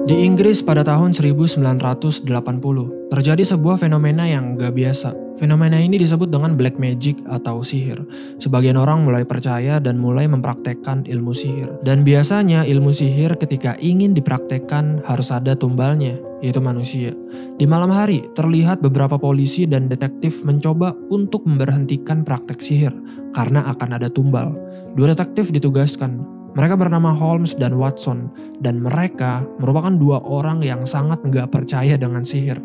Di Inggris pada tahun 1980, terjadi sebuah fenomena yang gak biasa. Fenomena ini disebut dengan black magic atau sihir. Sebagian orang mulai percaya dan mulai mempraktekkan ilmu sihir. Dan biasanya ilmu sihir ketika ingin dipraktekkan harus ada tumbalnya, yaitu manusia. Di malam hari, terlihat beberapa polisi dan detektif mencoba untuk memberhentikan praktek sihir karena akan ada tumbal. Dua detektif ditugaskan. Mereka bernama Holmes dan Watson, dan mereka merupakan dua orang yang sangat nggak percaya dengan sihir.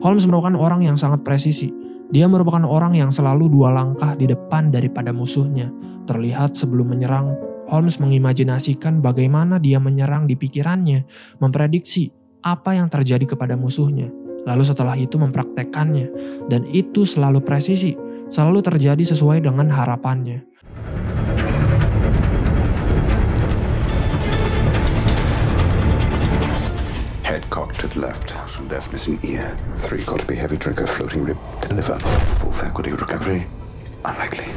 Holmes merupakan orang yang sangat presisi. Dia merupakan orang yang selalu dua langkah di depan daripada musuhnya. Terlihat sebelum menyerang, Holmes mengimajinasikan bagaimana dia menyerang di pikirannya, memprediksi apa yang terjadi kepada musuhnya. Lalu setelah itu mempraktekkannya, dan itu selalu presisi, selalu terjadi sesuai dengan harapannya. Head cocked to the left, some deafness in ear. 3 got to be heavy drinker, floating rib to liver. 4 faculty recovery, unlikely.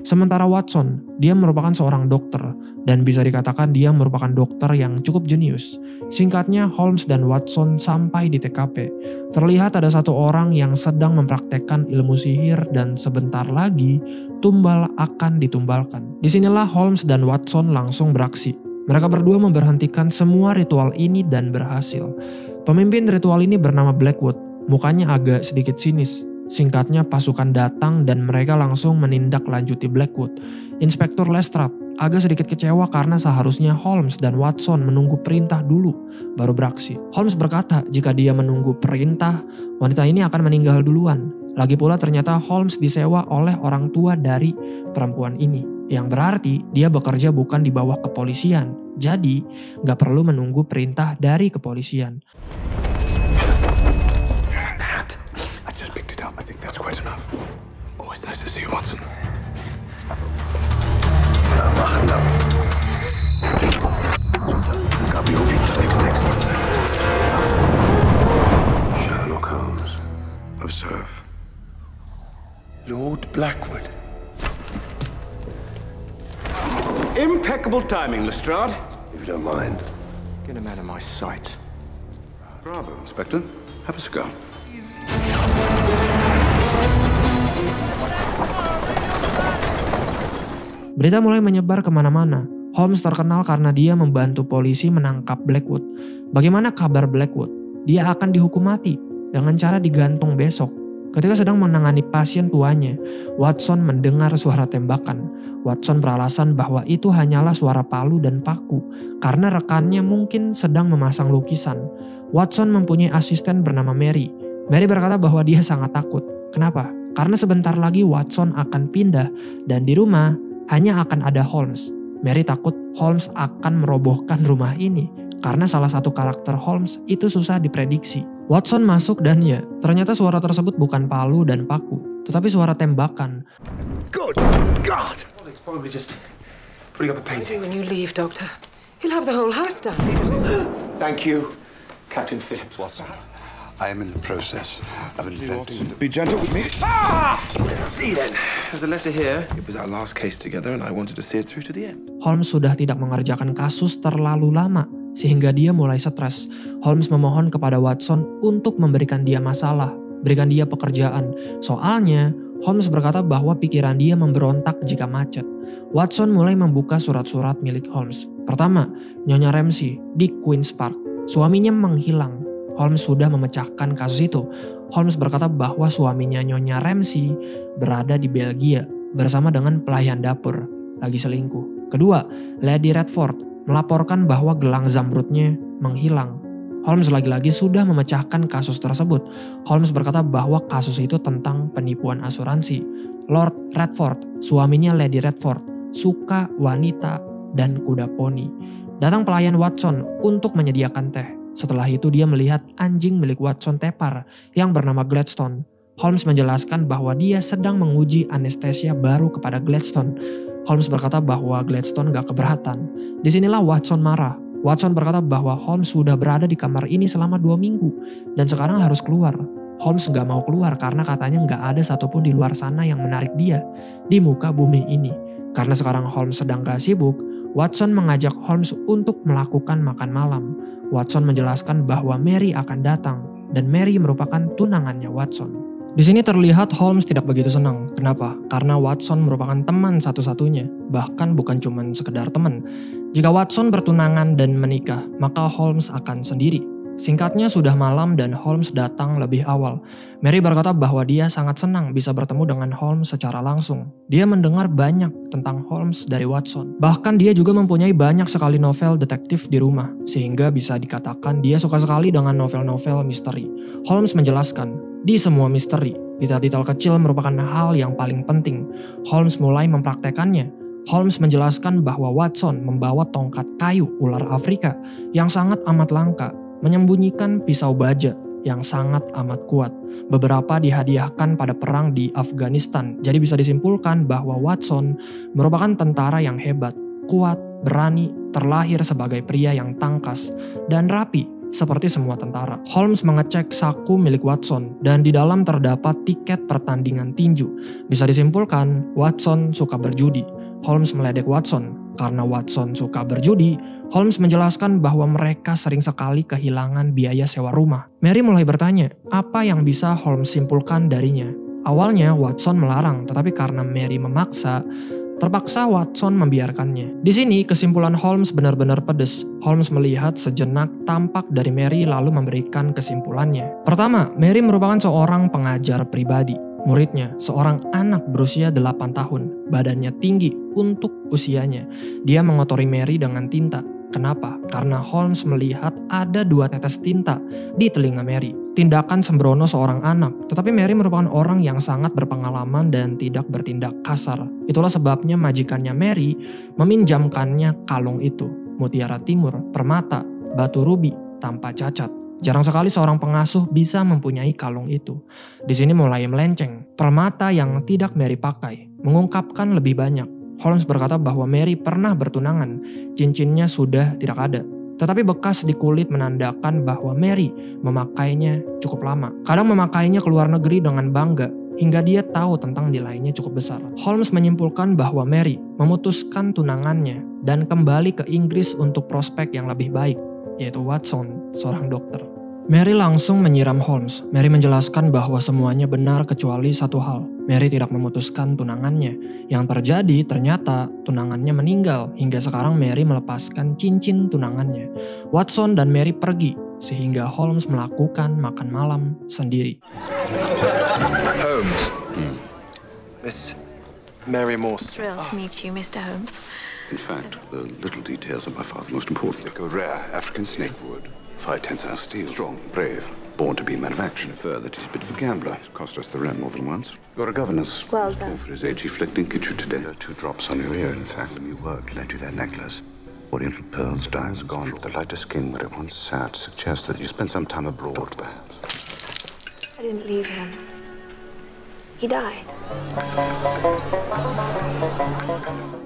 Sementara Watson, dia merupakan seorang dokter dan bisa dikatakan dia merupakan dokter yang cukup jenius. Singkatnya, Holmes dan Watson sampai di TKP. Terlihat ada satu orang yang sedang mempraktekkan ilmu sihir dan sebentar lagi tumbal akan ditumbalkan. Disinilah Holmes dan Watson langsung beraksi. Mereka berdua memberhentikan semua ritual ini dan berhasil. Pemimpin ritual ini bernama Blackwood. Mukanya agak sedikit sinis. Singkatnya, pasukan datang dan mereka langsung menindaklanjuti Blackwood. Inspektur Lestrade agak sedikit kecewa karena seharusnya Holmes dan Watson menunggu perintah dulu baru beraksi. Holmes berkata jika dia menunggu perintah, wanita ini akan meninggal duluan. Lagi pula ternyata Holmes disewa oleh orang tua dari perempuan ini. Yang berarti dia bekerja bukan di bawah kepolisian. Jadi gak perlu menunggu perintah dari kepolisian. I think that's quite enough. Always nice to see you, Watson. Sherlock Holmes. Observe. Lord Blackwood. Impeccable timing, Lestrade. If you don't mind. Get him out of my sight. Bravo, Inspector. Have a cigar. Berita mulai menyebar kemana-mana. Holmes terkenal karena dia membantu polisi menangkap Blackwood. Bagaimana kabar Blackwood? Dia akan dihukum mati dengan cara digantung besok. Ketika sedang menangani pasien tuanya, Watson mendengar suara tembakan. Watson beralasan bahwa itu hanyalah suara palu dan paku karena rekannya mungkin sedang memasang lukisan. Watson mempunyai asisten bernama Mary. Mary berkata bahwa dia sangat takut. Kenapa? Karena sebentar lagi Watson akan pindah dan di rumah hanya akan ada Holmes. Mary takut Holmes akan merobohkan rumah ini karena salah satu karakter Holmes itu susah diprediksi. Watson masuk dan ya, ternyata suara tersebut bukan palu dan paku, tetapi suara tembakan. Good God! Well, it's probably just putting up a painting. When you leave, Doctor, you'll have the whole house done. Thank you, Captain Phillips, Watson. I am in the process of inventing... Be gentle with me. Ah! Let's see then. There's a letter here. It was our last case together and I wanted to see it through to the end. Holmes sudah tidak mengerjakan kasus terlalu lama, sehingga dia mulai stres. Holmes memohon kepada Watson untuk memberikan dia masalah, berikan dia pekerjaan. Soalnya, Holmes berkata bahwa pikiran dia memberontak jika macet. Watson mulai membuka surat-surat milik Holmes. Pertama, Nyonya Ramsey di Queen's Park. Suaminya menghilang. Holmes sudah memecahkan kasus itu. Holmes berkata bahwa suaminya Nyonya Ramsey berada di Belgia bersama dengan pelayan dapur, lagi selingkuh. Kedua, Lady Redford melaporkan bahwa gelang zamrudnya menghilang. Holmes lagi-lagi sudah memecahkan kasus tersebut. Holmes berkata bahwa kasus itu tentang penipuan asuransi. Lord Redford, suaminya Lady Redford, suka wanita dan kuda poni. Datang pelayan Watson untuk menyediakan teh. Setelah itu dia melihat anjing milik Watson tepar yang bernama Gladstone. Holmes menjelaskan bahwa dia sedang menguji anestesia baru kepada Gladstone. Holmes berkata bahwa Gladstone gak keberatan. Disinilah Watson marah. Watson berkata bahwa Holmes sudah berada di kamar ini selama 2 minggu dan sekarang harus keluar. Holmes gak mau keluar karena katanya gak ada satupun di luar sana yang menarik dia di muka bumi ini. Karena sekarang Holmes sedang gak sibuk, Watson mengajak Holmes untuk melakukan makan malam. Watson menjelaskan bahwa Mary akan datang dan Mary merupakan tunangannya Watson. Di sini terlihat Holmes tidak begitu senang. Kenapa? Karena Watson merupakan teman satu-satunya, bahkan bukan cuma sekedar teman. Jika Watson bertunangan dan menikah, maka Holmes akan sendiri. Singkatnya sudah malam dan Holmes datang lebih awal. Mary berkata bahwa dia sangat senang bisa bertemu dengan Holmes secara langsung. Dia mendengar banyak tentang Holmes dari Watson. Bahkan dia juga mempunyai banyak sekali novel detektif di rumah, sehingga bisa dikatakan dia suka sekali dengan novel-novel misteri. Holmes menjelaskan, di semua misteri, detail-detail kecil merupakan hal yang paling penting. Holmes mulai mempraktekannya. Holmes menjelaskan bahwa Watson membawa tongkat kayu ular Afrika yang sangat amat langka, menyembunyikan pisau baja yang sangat amat kuat. Beberapa dihadiahkan pada perang di Afghanistan. Jadi bisa disimpulkan bahwa Watson merupakan tentara yang hebat, kuat, berani, terlahir sebagai pria yang tangkas dan rapi seperti semua tentara. Holmes mengecek saku milik Watson dan di dalam terdapat tiket pertandingan tinju. Bisa disimpulkan Watson suka berjudi. Holmes meledek Watson. Karena Watson suka berjudi, Holmes menjelaskan bahwa mereka sering sekali kehilangan biaya sewa rumah. Mary mulai bertanya, apa yang bisa Holmes simpulkan darinya? Awalnya Watson melarang, tetapi karena Mary memaksa, terpaksa Watson membiarkannya. Di sini kesimpulan Holmes benar-benar pedas. Holmes melihat sejenak tampak dari Mary lalu memberikan kesimpulannya. Pertama, Mary merupakan seorang pengajar pribadi. Muridnya, seorang anak berusia 8 tahun, badannya tinggi untuk usianya. Dia mengotori Mary dengan tinta. Kenapa? Karena Holmes melihat ada 2 tetes tinta di telinga Mary. Tindakan sembrono seorang anak, tetapi Mary merupakan orang yang sangat berpengalaman dan tidak bertindak kasar. Itulah sebabnya majikannya Mary meminjamkannya kalung itu. Mutiara timur, permata, batu rubi, tanpa cacat. Jarang sekali seorang pengasuh bisa mempunyai kalung itu. Di sini mulai melenceng. Permata yang tidak Mary pakai mengungkapkan lebih banyak. Holmes berkata bahwa Mary pernah bertunangan. Cincinnya sudah tidak ada. Tetapi bekas di kulit menandakan bahwa Mary memakainya cukup lama. Kadang memakainya ke luar negeri dengan bangga hingga dia tahu tentang nilainya cukup besar. Holmes menyimpulkan bahwa Mary memutuskan tunangannya dan kembali ke Inggris untuk prospek yang lebih baik, yaitu Watson, seorang dokter. Mary langsung menyiram Holmes. Mary menjelaskan bahwa semuanya benar kecuali satu hal. Mary tidak memutuskan tunangannya. Yang terjadi ternyata tunangannya meninggal hingga sekarang Mary melepaskan cincin tunangannya. Watson dan Mary pergi sehingga Holmes melakukan makan malam sendiri. Holmes. Miss Mary Morse. Thrilled to meet you, Mr. Holmes. In fact, the little details of my father most important. Like a rare African snake wood. 5 tensile steel. Strong, brave, born to be manufactured. Infer that he's a bit of a gambler. He's cost us the rent more than once. Got a governess. Well done. For his age, he flicked and kid you today. There are 2 drops on your ear. In fact, you worked, lent you that necklace. Oriental pearls, diamonds gone. The lighter skin where it once sat suggests that you spent some time abroad, perhaps. I didn't leave him. He died.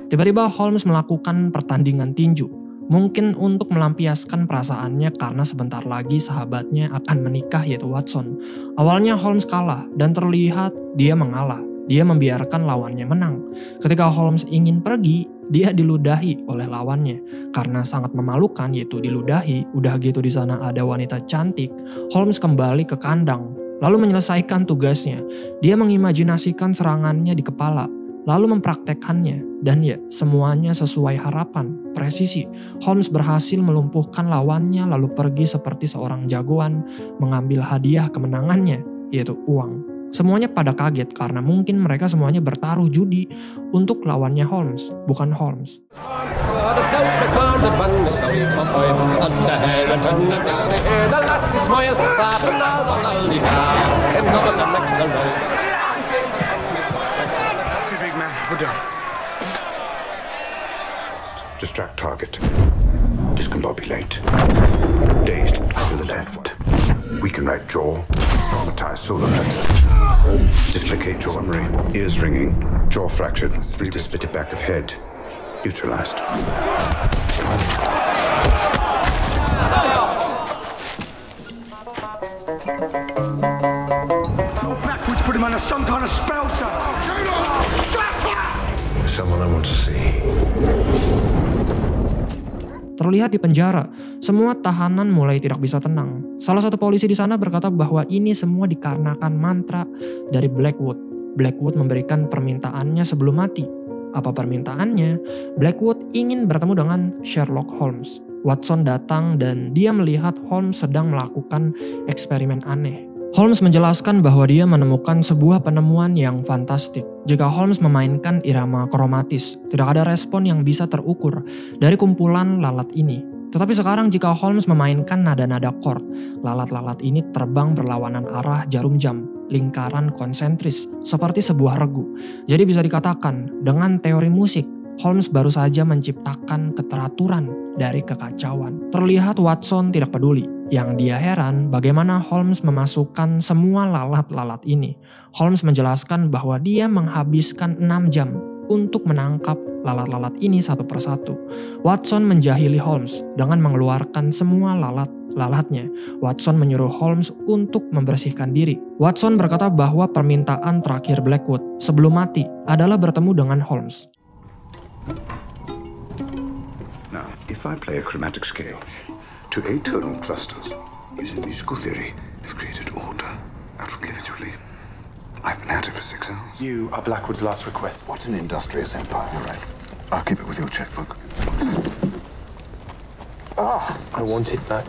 Tiba-tiba Holmes melakukan pertandingan tinju. Mungkin untuk melampiaskan perasaannya karena sebentar lagi sahabatnya akan menikah yaitu Watson. Awalnya Holmes kalah dan terlihat dia mengalah. Dia membiarkan lawannya menang. Ketika Holmes ingin pergi, dia diludahi oleh lawannya. Karena sangat memalukan yaitu diludahi, udah gitu di sana ada wanita cantik, Holmes kembali ke kandang. Lalu menyelesaikan tugasnya. Dia mengimajinasikan serangannya di kepala. Lalu mempraktekkannya, dan ya semuanya sesuai harapan, presisi. Holmes berhasil melumpuhkan lawannya lalu pergi seperti seorang jagoan mengambil hadiah kemenangannya, yaitu uang. Semuanya pada kaget karena mungkin mereka semuanya bertaruh judi untuk lawannya Holmes, bukan Holmes. We're done. Distract target. Discombobulate. Dazed to the left. Weaken right jaw. Traumatize solar plexus. Dislocate jaw and brain. Ears ringing. Jaw fractured. Dislocated back of head. Neutralized. Go backwards, put him under some kind of spell, sir. Someone I want to see. Terlihat di penjara, semua tahanan mulai tidak bisa tenang. Salah satu polisi di sana berkata bahwa ini semua dikarenakan mantra dari Blackwood. Blackwood memberikan permintaannya sebelum mati. Apa permintaannya? Blackwood ingin bertemu dengan Sherlock Holmes. Watson datang dan dia melihat Holmes sedang melakukan eksperimen aneh. Holmes menjelaskan bahwa dia menemukan sebuah penemuan yang fantastik. Jika Holmes memainkan irama kromatis, tidak ada respon yang bisa terukur dari kumpulan lalat ini. Tetapi sekarang jika Holmes memainkan nada-nada chord, lalat-lalat ini terbang berlawanan arah jarum jam, lingkaran konsentris, seperti sebuah regu. Jadi bisa dikatakan, dengan teori musik, Holmes baru saja menciptakan keteraturan dari kekacauan. Terlihat Watson tidak peduli. Yang dia heran bagaimana Holmes memasukkan semua lalat-lalat ini. Holmes menjelaskan bahwa dia menghabiskan 6 jam untuk menangkap lalat-lalat ini satu persatu. Watson menjahili Holmes dengan mengeluarkan semua lalat-lalatnya. Watson menyuruh Holmes untuk membersihkan diri. Watson berkata bahwa permintaan terakhir Blackwood sebelum mati adalah bertemu dengan Holmes. Now, if I play a chromatic scale to atonal clusters using musical theory, I've created order out of literally. I've been at it for 6 hours. You are Blackwood's last request. What an industrious empire, right? I'll keep it with your checkbook. I want it back.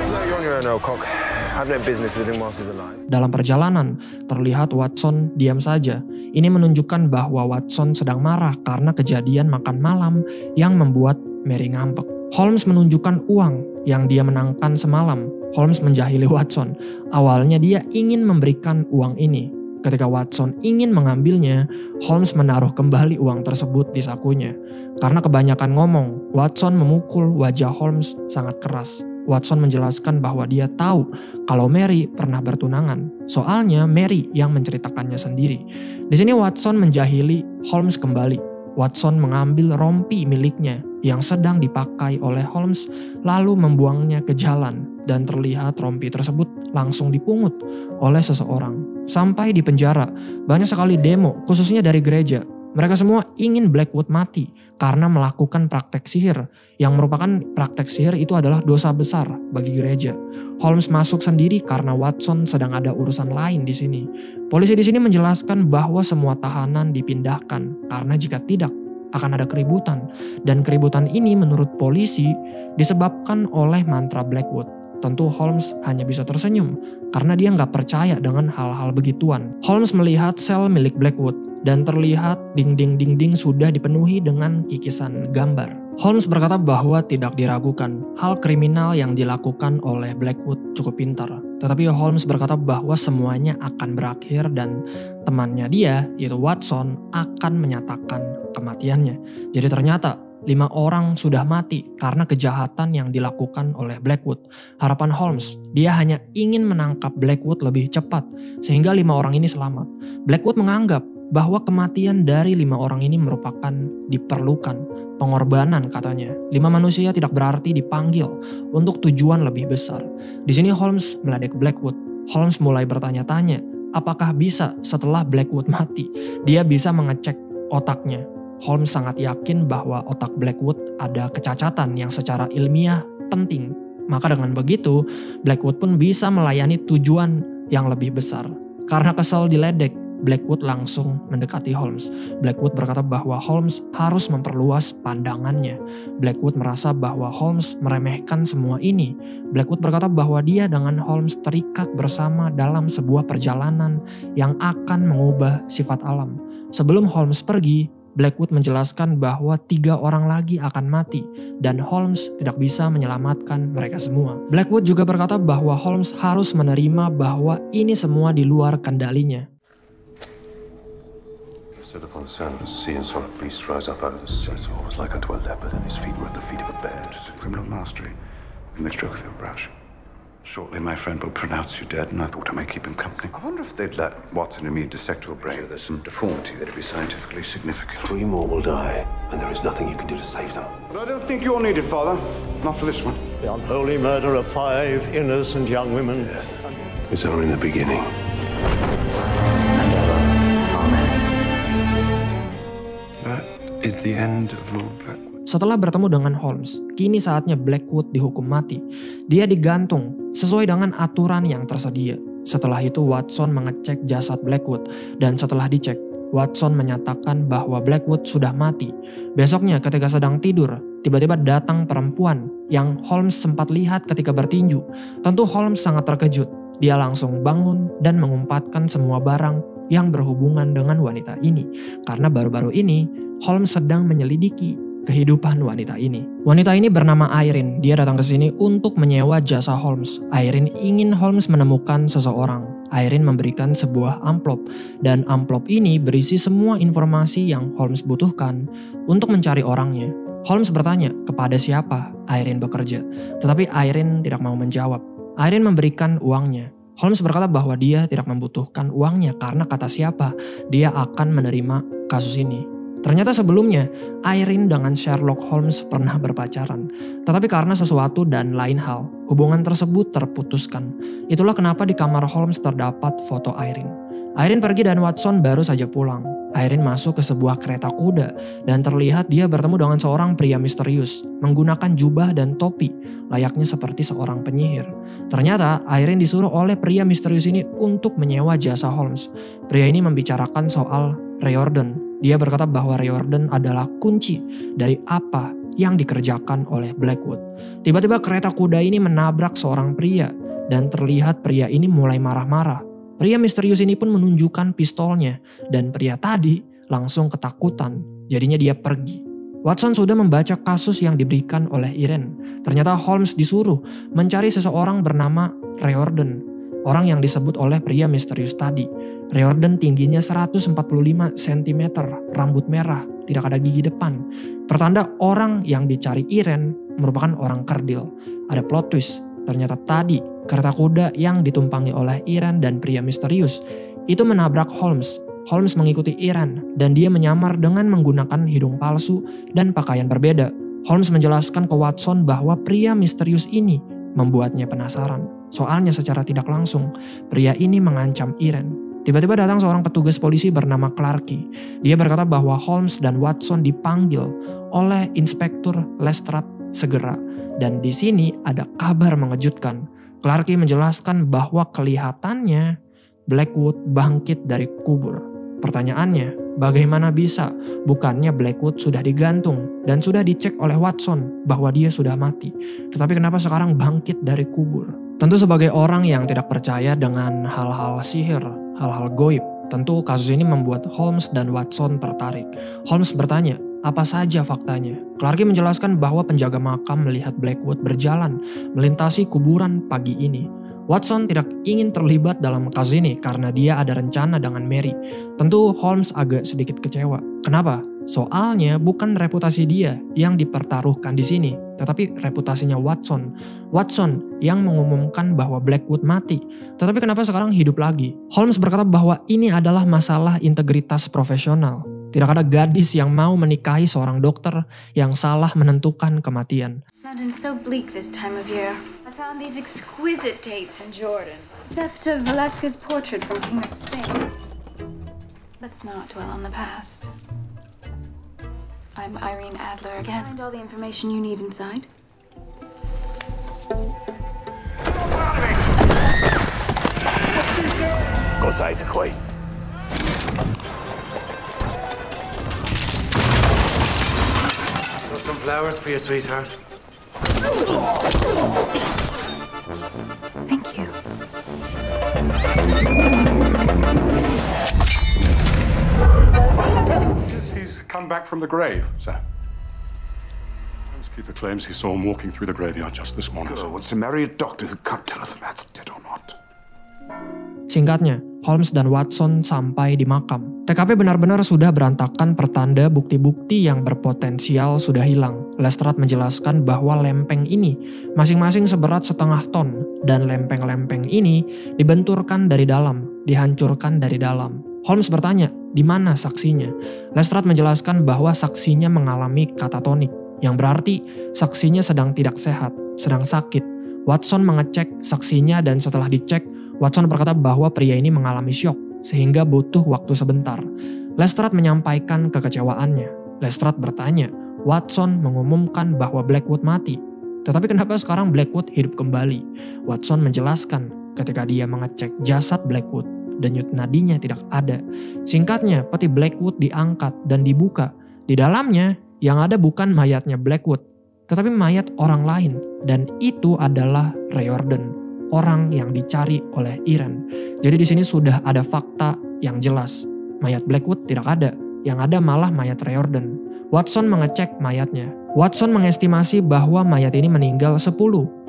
No, you're on your own, Alcock. I've no business with him whilst he's alive. Dalam perjalanan, terlihat Watson diam saja. Ini menunjukkan bahwa Watson sedang marah karena kejadian makan malam yang membuat Mary ngambek. Holmes menunjukkan uang yang dia menangkan semalam. Holmes menjahili Watson. Awalnya dia ingin memberikan uang ini. Ketika Watson ingin mengambilnya, Holmes menaruh kembali uang tersebut di sakunya. Karena kebanyakan ngomong, Watson memukul wajah Holmes sangat keras. Watson menjelaskan bahwa dia tahu kalau Mary pernah bertunangan. Soalnya Mary yang menceritakannya sendiri. Di sini Watson menjahili Holmes kembali. Watson mengambil rompi miliknya yang sedang dipakai oleh Holmes lalu membuangnya ke jalan dan terlihat rompi tersebut langsung dipungut oleh seseorang. Sampai di penjara, banyak sekali demo khususnya dari gereja. Mereka semua ingin Blackwood mati karena melakukan praktek sihir. Yang merupakan praktek sihir itu adalah dosa besar bagi gereja. Holmes masuk sendiri karena Watson sedang ada urusan lain di sini. Polisi di sini menjelaskan bahwa semua tahanan dipindahkan karena jika tidak akan ada keributan. Dan keributan ini menurut polisi disebabkan oleh mantra Blackwood. Tentu Holmes hanya bisa tersenyum karena dia nggak percaya dengan hal-hal begituan. Holmes melihat sel milik Blackwood dan terlihat dinding-dinding sudah dipenuhi dengan kikisan gambar. Holmes berkata bahwa tidak diragukan hal kriminal yang dilakukan oleh Blackwood cukup pintar. Tetapi Holmes berkata bahwa semuanya akan berakhir dan temannya dia, yaitu Watson, akan menyatakan kematiannya. Jadi ternyata 5 orang sudah mati karena kejahatan yang dilakukan oleh Blackwood. Harapan Holmes, dia hanya ingin menangkap Blackwood lebih cepat sehingga 5 orang ini selamat. Blackwood menganggap bahwa kematian dari 5 orang ini merupakan diperlukan, pengorbanan katanya. 5 manusia tidak berarti dipanggil untuk tujuan lebih besar. Di sini Holmes meledek Blackwood. Holmes mulai bertanya-tanya, apakah bisa setelah Blackwood mati, dia bisa mengecek otaknya. Holmes sangat yakin bahwa otak Blackwood ada kecacatan yang secara ilmiah penting. Maka dengan begitu, Blackwood pun bisa melayani tujuan yang lebih besar. Karena kesal diledek, Blackwood langsung mendekati Holmes. Blackwood berkata bahwa Holmes harus memperluas pandangannya. Blackwood merasa bahwa Holmes meremehkan semua ini. Blackwood berkata bahwa dia dengan Holmes terikat bersama dalam sebuah perjalanan yang akan mengubah sifat alam. Sebelum Holmes pergi, Blackwood menjelaskan bahwa 3 orang lagi akan mati dan Holmes tidak bisa menyelamatkan mereka semua. Blackwood juga berkata bahwa Holmes harus menerima bahwa ini semua di luar kendalinya. Stood upon the sand of the sea and saw a beast rise up out of the sea. So it was like unto a leopard, and his feet were at the feet of a bear. It's a criminal mastery in the stroke of your brush. Shortly, my friend will pronounce you dead, and I thought I might keep him company. I wonder if they'd let Watson and me dissect your brain. There's some deformity that'd be scientifically significant. 3 more will die, and there is nothing you can do to save them. But I don't think you're needed, Father. Not for this one. The unholy murder of 5 innocent young women. Death is only the beginning. Amen. is the end of Lord Blackwood. Setelah bertemu dengan Holmes, kini saatnya Blackwood dihukum mati. Dia digantung sesuai dengan aturan yang tersedia. Setelah itu Watson mengecek jasad Blackwood dan setelah dicek, Watson menyatakan bahwa Blackwood sudah mati. Besoknya ketika sedang tidur, tiba-tiba datang perempuan yang Holmes sempat lihat ketika bertinju. Tentu Holmes sangat terkejut. Dia langsung bangun dan mengumpatkan semua barang yang berhubungan dengan wanita ini. Karena baru-baru ini Holmes sedang menyelidiki kehidupan wanita ini. Wanita ini bernama Irene. Dia datang ke sini untuk menyewa jasa Holmes. Irene ingin Holmes menemukan seseorang. Irene memberikan sebuah amplop dan amplop ini berisi semua informasi yang Holmes butuhkan untuk mencari orangnya. Holmes bertanya kepada siapa Irene bekerja, tetapi Irene tidak mau menjawab. Irene memberikan uangnya. Holmes berkata bahwa dia tidak membutuhkan uangnya karena kata siapa dia akan menerima kasus ini. Ternyata sebelumnya Irene dengan Sherlock Holmes pernah berpacaran. Tetapi karena sesuatu dan lain hal, hubungan tersebut terputuskan. Itulah kenapa di kamar Holmes terdapat foto Irene. Irene pergi dan Watson baru saja pulang. Irene masuk ke sebuah kereta kuda dan terlihat dia bertemu dengan seorang pria misterius menggunakan jubah dan topi layaknya seperti seorang penyihir. Ternyata Irene disuruh oleh pria misterius ini untuk menyewa jasa Holmes. Pria ini membicarakan soal Riordan. Dia berkata bahwa Riordan adalah kunci dari apa yang dikerjakan oleh Blackwood. Tiba-tiba kereta kuda ini menabrak seorang pria dan terlihat pria ini mulai marah-marah. Pria misterius ini pun menunjukkan pistolnya dan pria tadi langsung ketakutan. Jadinya dia pergi. Watson sudah membaca kasus yang diberikan oleh Irene. Ternyata Holmes disuruh mencari seseorang bernama Riordan, orang yang disebut oleh pria misterius tadi. Riordan tingginya 145 cm, rambut merah, tidak ada gigi depan. Pertanda orang yang dicari Irene merupakan orang kerdil. Ada plot twist, ternyata tadi kereta kuda yang ditumpangi oleh Irene dan pria misterius itu menabrak Holmes. Holmes mengikuti Irene dan dia menyamar dengan menggunakan hidung palsu dan pakaian berbeda. Holmes menjelaskan ke Watson bahwa pria misterius ini membuatnya penasaran. Soalnya secara tidak langsung, pria ini mengancam Irene. Tiba-tiba datang seorang petugas polisi bernama Clarke. Dia berkata bahwa Holmes dan Watson dipanggil oleh Inspektur Lestrade segera. Dan di sini ada kabar mengejutkan. Clarke menjelaskan bahwa kelihatannya Blackwood bangkit dari kubur. Pertanyaannya, bagaimana bisa? Bukannya Blackwood sudah digantung dan sudah dicek oleh Watson bahwa dia sudah mati. Tetapi kenapa sekarang bangkit dari kubur? Tentu sebagai orang yang tidak percaya dengan hal-hal sihir, hal-hal goib, tentu kasus ini membuat Holmes dan Watson tertarik. Holmes bertanya, apa saja faktanya? Clarke menjelaskan bahwa penjaga makam melihat Blackwood berjalan melintasi kuburan pagi ini. Watson tidak ingin terlibat dalam kasus ini karena dia ada rencana dengan Mary. Tentu Holmes agak sedikit kecewa. Kenapa? Soalnya bukan reputasi dia yang dipertaruhkan di sini, tetapi reputasinya Watson. Watson yang mengumumkan bahwa Blackwood mati, tetapi kenapa sekarang hidup lagi? Holmes berkata bahwa ini adalah masalah integritas profesional. Tidak ada gadis yang mau menikahi seorang dokter yang salah menentukan kematian. London's so bleak this time of year. I found these exquisite dates in Jordan. Theft of Velasquez's portrait from King of Spain. Let's not dwell on the past. I'm Irene Adler again. Find all the information you need inside. Go inside the queen. Got some flowers for you, sweetheart. Thank you. He's come back from the grave, sir. Housekeeper claims he saw him walking through the graveyard just this morning. Girl wants to marry a doctor who can't tell if the man's dead or not. Singkatnya, Holmes dan Watson sampai di makam. TKP benar-benar sudah berantakan, pertanda bukti-bukti yang berpotensial sudah hilang. Lestrade menjelaskan bahwa lempeng ini masing-masing seberat 0,5 ton dan lempeng-lempeng ini dibenturkan dari dalam, dihancurkan dari dalam. Holmes bertanya, di mana saksinya? Lestrade menjelaskan bahwa saksinya mengalami katatonik, yang berarti saksinya sedang tidak sehat, sedang sakit. Watson mengecek saksinya dan setelah dicek, Watson berkata bahwa pria ini mengalami syok sehingga butuh waktu sebentar. Lestrade menyampaikan kekecewaannya. Lestrade bertanya, Watson mengumumkan bahwa Blackwood mati. Tetapi kenapa sekarang Blackwood hidup kembali? Watson menjelaskan ketika dia mengecek jasad Blackwood, denyut nadinya tidak ada. Singkatnya, peti Blackwood diangkat dan dibuka. Di dalamnya, yang ada bukan mayatnya Blackwood, tetapi mayat orang lain. Dan itu adalah Riordan, orang yang dicari oleh Irene. Jadi di sini sudah ada fakta yang jelas. Mayat Blackwood tidak ada, yang ada malah mayat Riordan. Watson mengecek mayatnya. Watson mengestimasi bahwa mayat ini meninggal 10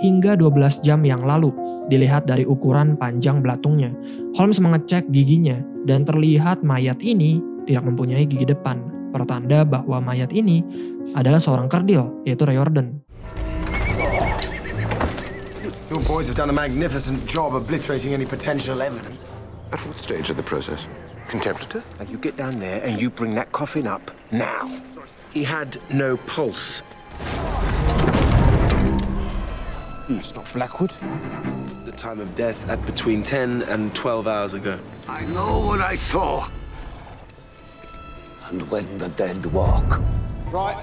hingga 12 jam yang lalu. Dilihat dari ukuran panjang belatungnya. Holmes mengecek giginya dan terlihat mayat ini tidak mempunyai gigi depan. Pertanda bahwa mayat ini adalah seorang kerdil, yaitu Riordan. Your boys have done a magnificent job obliterating any potential evidence. At what stage of the process? Contemplative? Now you get down there and you bring that coffin up now. He had no pulse. It's not Blackwood. The time of death at between 10 and 12 hours ago. I know what I saw. And when the dead walk. Right.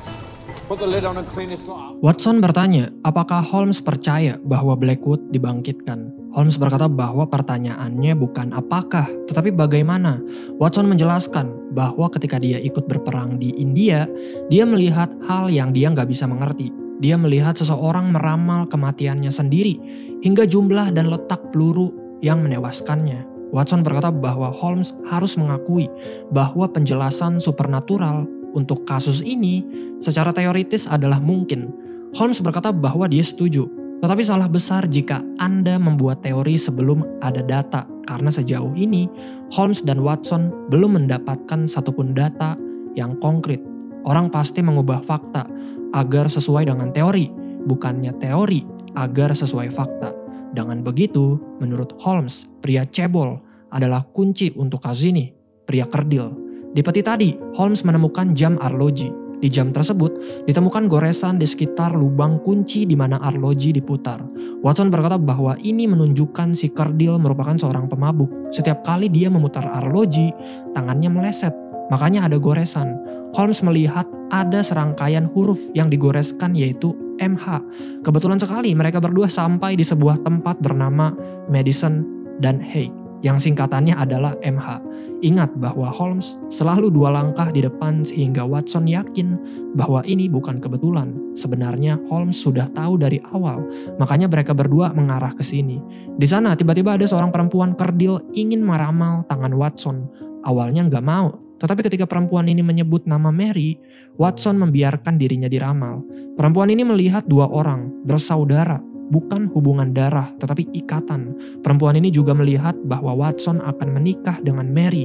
Put the lid on and clean this lot up. Watson bertanya, apakah Holmes percaya bahwa Blackwood dibangkitkan? Holmes berkata bahwa pertanyaannya bukan apakah, tetapi bagaimana. Watson menjelaskan bahwa ketika dia ikut berperang di India, dia melihat hal yang dia nggak bisa mengerti. Dia melihat seseorang meramal kematiannya sendiri, hingga jumlah dan letak peluru yang menewaskannya. Watson berkata bahwa Holmes harus mengakui bahwa penjelasan supernatural untuk kasus ini secara teoritis adalah mungkin. Holmes berkata bahwa dia setuju. Tetapi salah besar jika Anda membuat teori sebelum ada data, karena sejauh ini Holmes dan Watson belum mendapatkan satupun data yang konkret. Orang pasti mengubah fakta agar sesuai dengan teori, bukannya teori agar sesuai fakta. Dengan begitu, menurut Holmes, pria cebol adalah kunci untuk kasus ini, pria kerdil. Di peti tadi, Holmes menemukan jam arloji. Di jam tersebut, ditemukan goresan di sekitar lubang kunci di mana arloji diputar. Watson berkata bahwa ini menunjukkan si kerdil merupakan seorang pemabuk. Setiap kali dia memutar arloji, tangannya meleset. Makanya ada goresan. Holmes melihat ada serangkaian huruf yang digoreskan yaitu MH. Kebetulan sekali mereka berdua sampai di sebuah tempat bernama Madison dan Hague, yang singkatannya adalah MH. Ingat bahwa Holmes selalu 2 langkah di depan sehingga Watson yakin bahwa ini bukan kebetulan. Sebenarnya Holmes sudah tahu dari awal, makanya mereka berdua mengarah ke sini. Di sana tiba-tiba ada seorang perempuan kerdil ingin meramal tangan Watson. Awalnya nggak mau, tetapi ketika perempuan ini menyebut nama Mary, Watson membiarkan dirinya diramal. Perempuan ini melihat 2 orang bersaudara. Bukan hubungan darah, tetapi ikatan. Perempuan ini juga melihat bahwa Watson akan menikah dengan Mary.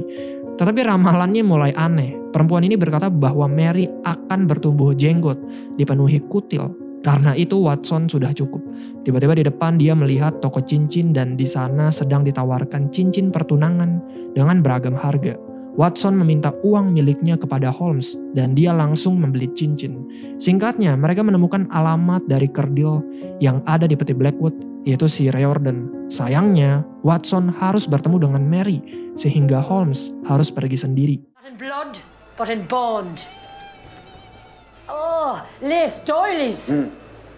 Tetapi ramalannya mulai aneh. Perempuan ini berkata bahwa Mary akan bertumbuh jenggot, dipenuhi kutil. Karena itu Watson sudah cukup. Tiba-tiba di depan dia melihat toko cincin dan di sana sedang ditawarkan cincin pertunangan dengan beragam harga. Watson meminta uang miliknya kepada Holmes dan dia langsung membeli cincin. Singkatnya, mereka menemukan alamat dari kerdil yang ada di peti Blackwood, yaitu si Riordan. Sayangnya, Watson harus bertemu dengan Mary sehingga Holmes harus pergi sendiri. Not in blood, but in bond. Oh, Liz Doilies.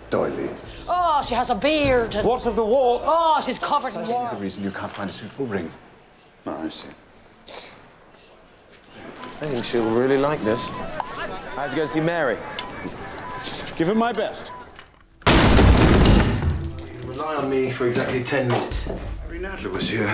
Doily. Oh, she has a beard. What of the warts? Oh, she's covered in warts. The reason you can't find a suitable ring. Oh, I see. I think she'll really like this. How'd you go see Mary? Give her my best. Rely on me for exactly 10 minutes. Harry Nadler was here.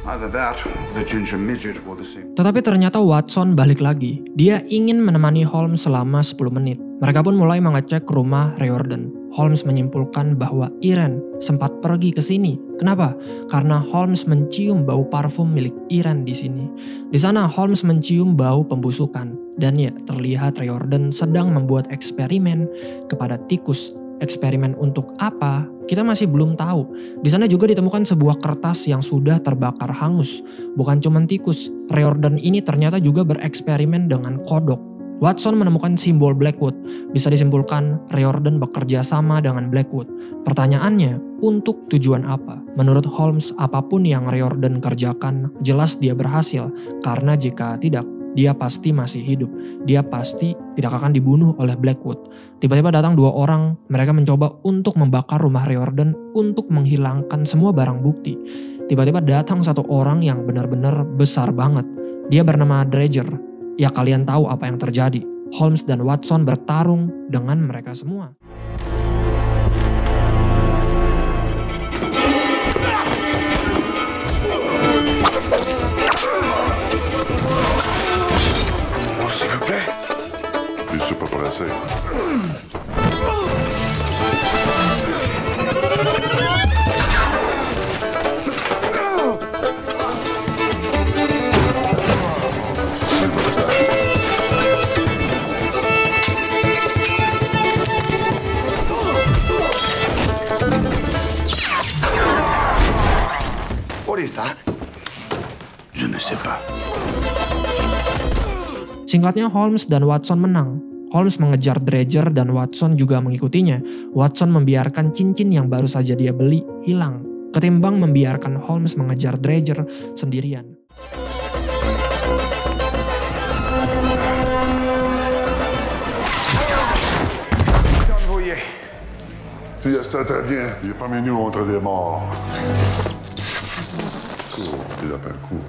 Either that or the ginger midget were the same. Tetapi ternyata Watson balik lagi. Dia ingin menemani Holmes selama 10 menit. Mereka pun mulai mengecek rumah Riordan. Holmes menyimpulkan bahwa Irene sempat pergi ke sini. Kenapa? Karena Holmes mencium bau parfum milik Irene di sini. Di sana Holmes mencium bau pembusukan. Dan ya, terlihat Riordan sedang membuat eksperimen kepada tikus. Eksperimen untuk apa? Kita masih belum tahu. Di sana juga ditemukan sebuah kertas yang sudah terbakar hangus. Bukan cuma tikus, Riordan ini ternyata juga bereksperimen dengan kodok. Watson menemukan simbol Blackwood. Bisa disimpulkan Riordan bekerja sama dengan Blackwood. Pertanyaannya, untuk tujuan apa? Menurut Holmes, apapun yang Riordan kerjakan, jelas dia berhasil. Karena jika tidak, dia pasti masih hidup. Dia pasti tidak akan dibunuh oleh Blackwood. Tiba-tiba datang 2 orang, mereka mencoba untuk membakar rumah Riordan untuk menghilangkan semua barang bukti. Tiba-tiba datang 1 orang yang benar-benar besar banget. Dia bernama Dredger. Ya kalian tahu apa yang terjadi. Holmes dan Watson bertarung dengan mereka semua. What is that? Je ne sais pas. Singkatnya Holmes dan Watson menang. Holmes mengejar Dredger dan Watson juga mengikutinya. Watson membiarkan cincin yang baru saja dia beli hilang, ketimbang membiarkan Holmes mengejar Dredger sendirian. Il y a ça très bien. Il n'est pas mieux entre des morts. Cours, il appelle cours.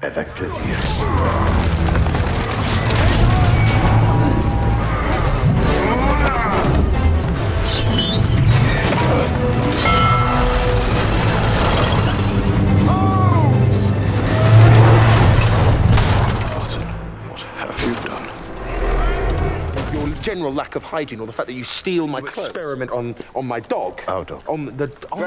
Avec plaisir. General lack of hygiene, or the fact that you steal my experiment on my dog. On the dog.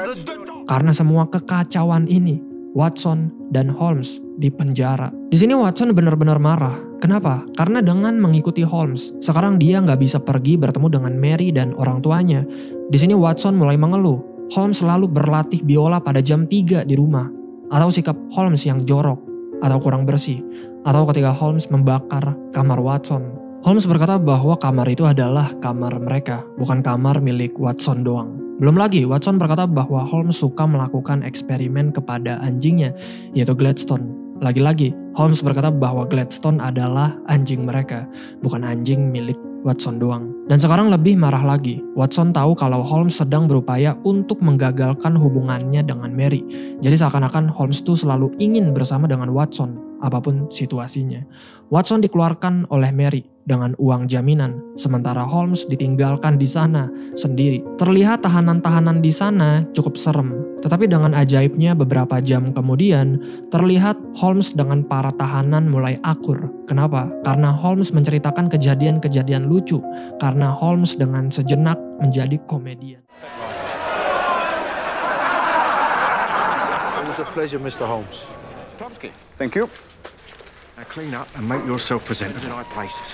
Karena semua kekacauan ini, Watson dan Holmes dipenjara. Di sini Watson benar-benar marah. Kenapa? Karena dengan mengikuti Holmes, sekarang dia nggak bisa pergi bertemu dengan Mary dan orang tuanya. Di sini Watson mulai mengeluh. Holmes selalu berlatih biola pada jam 3 di rumah. Atau sikap Holmes yang jorok, atau kurang bersih. Atau ketika Holmes membakar kamar Watson. Holmes berkata bahwa kamar itu adalah kamar mereka, bukan kamar milik Watson doang. Belum lagi, Watson berkata bahwa Holmes suka melakukan eksperimen kepada anjingnya, yaitu Gladstone. Lagi-lagi, Holmes berkata bahwa Gladstone adalah anjing mereka, bukan anjing milik Watson doang. Dan sekarang lebih marah lagi, Watson tahu kalau Holmes sedang berupaya untuk menggagalkan hubungannya dengan Mary. Jadi seakan-akan Holmes tuh selalu ingin bersama dengan Watson, apapun situasinya. Watson dikeluarkan oleh Mary dengan uang jaminan, sementara Holmes ditinggalkan di sana sendiri. Terlihat tahanan-tahanan di sana cukup serem, tetapi dengan ajaibnya beberapa jam kemudian, terlihat Holmes dengan para tahanan mulai akur. Kenapa? Karena Holmes menceritakan kejadian-kejadian lucu, karena Holmes dengan sejenak menjadi komedian. It was a pleasure, Mr. Holmes. Thank you. Now clean up and make yourself presentable in high places.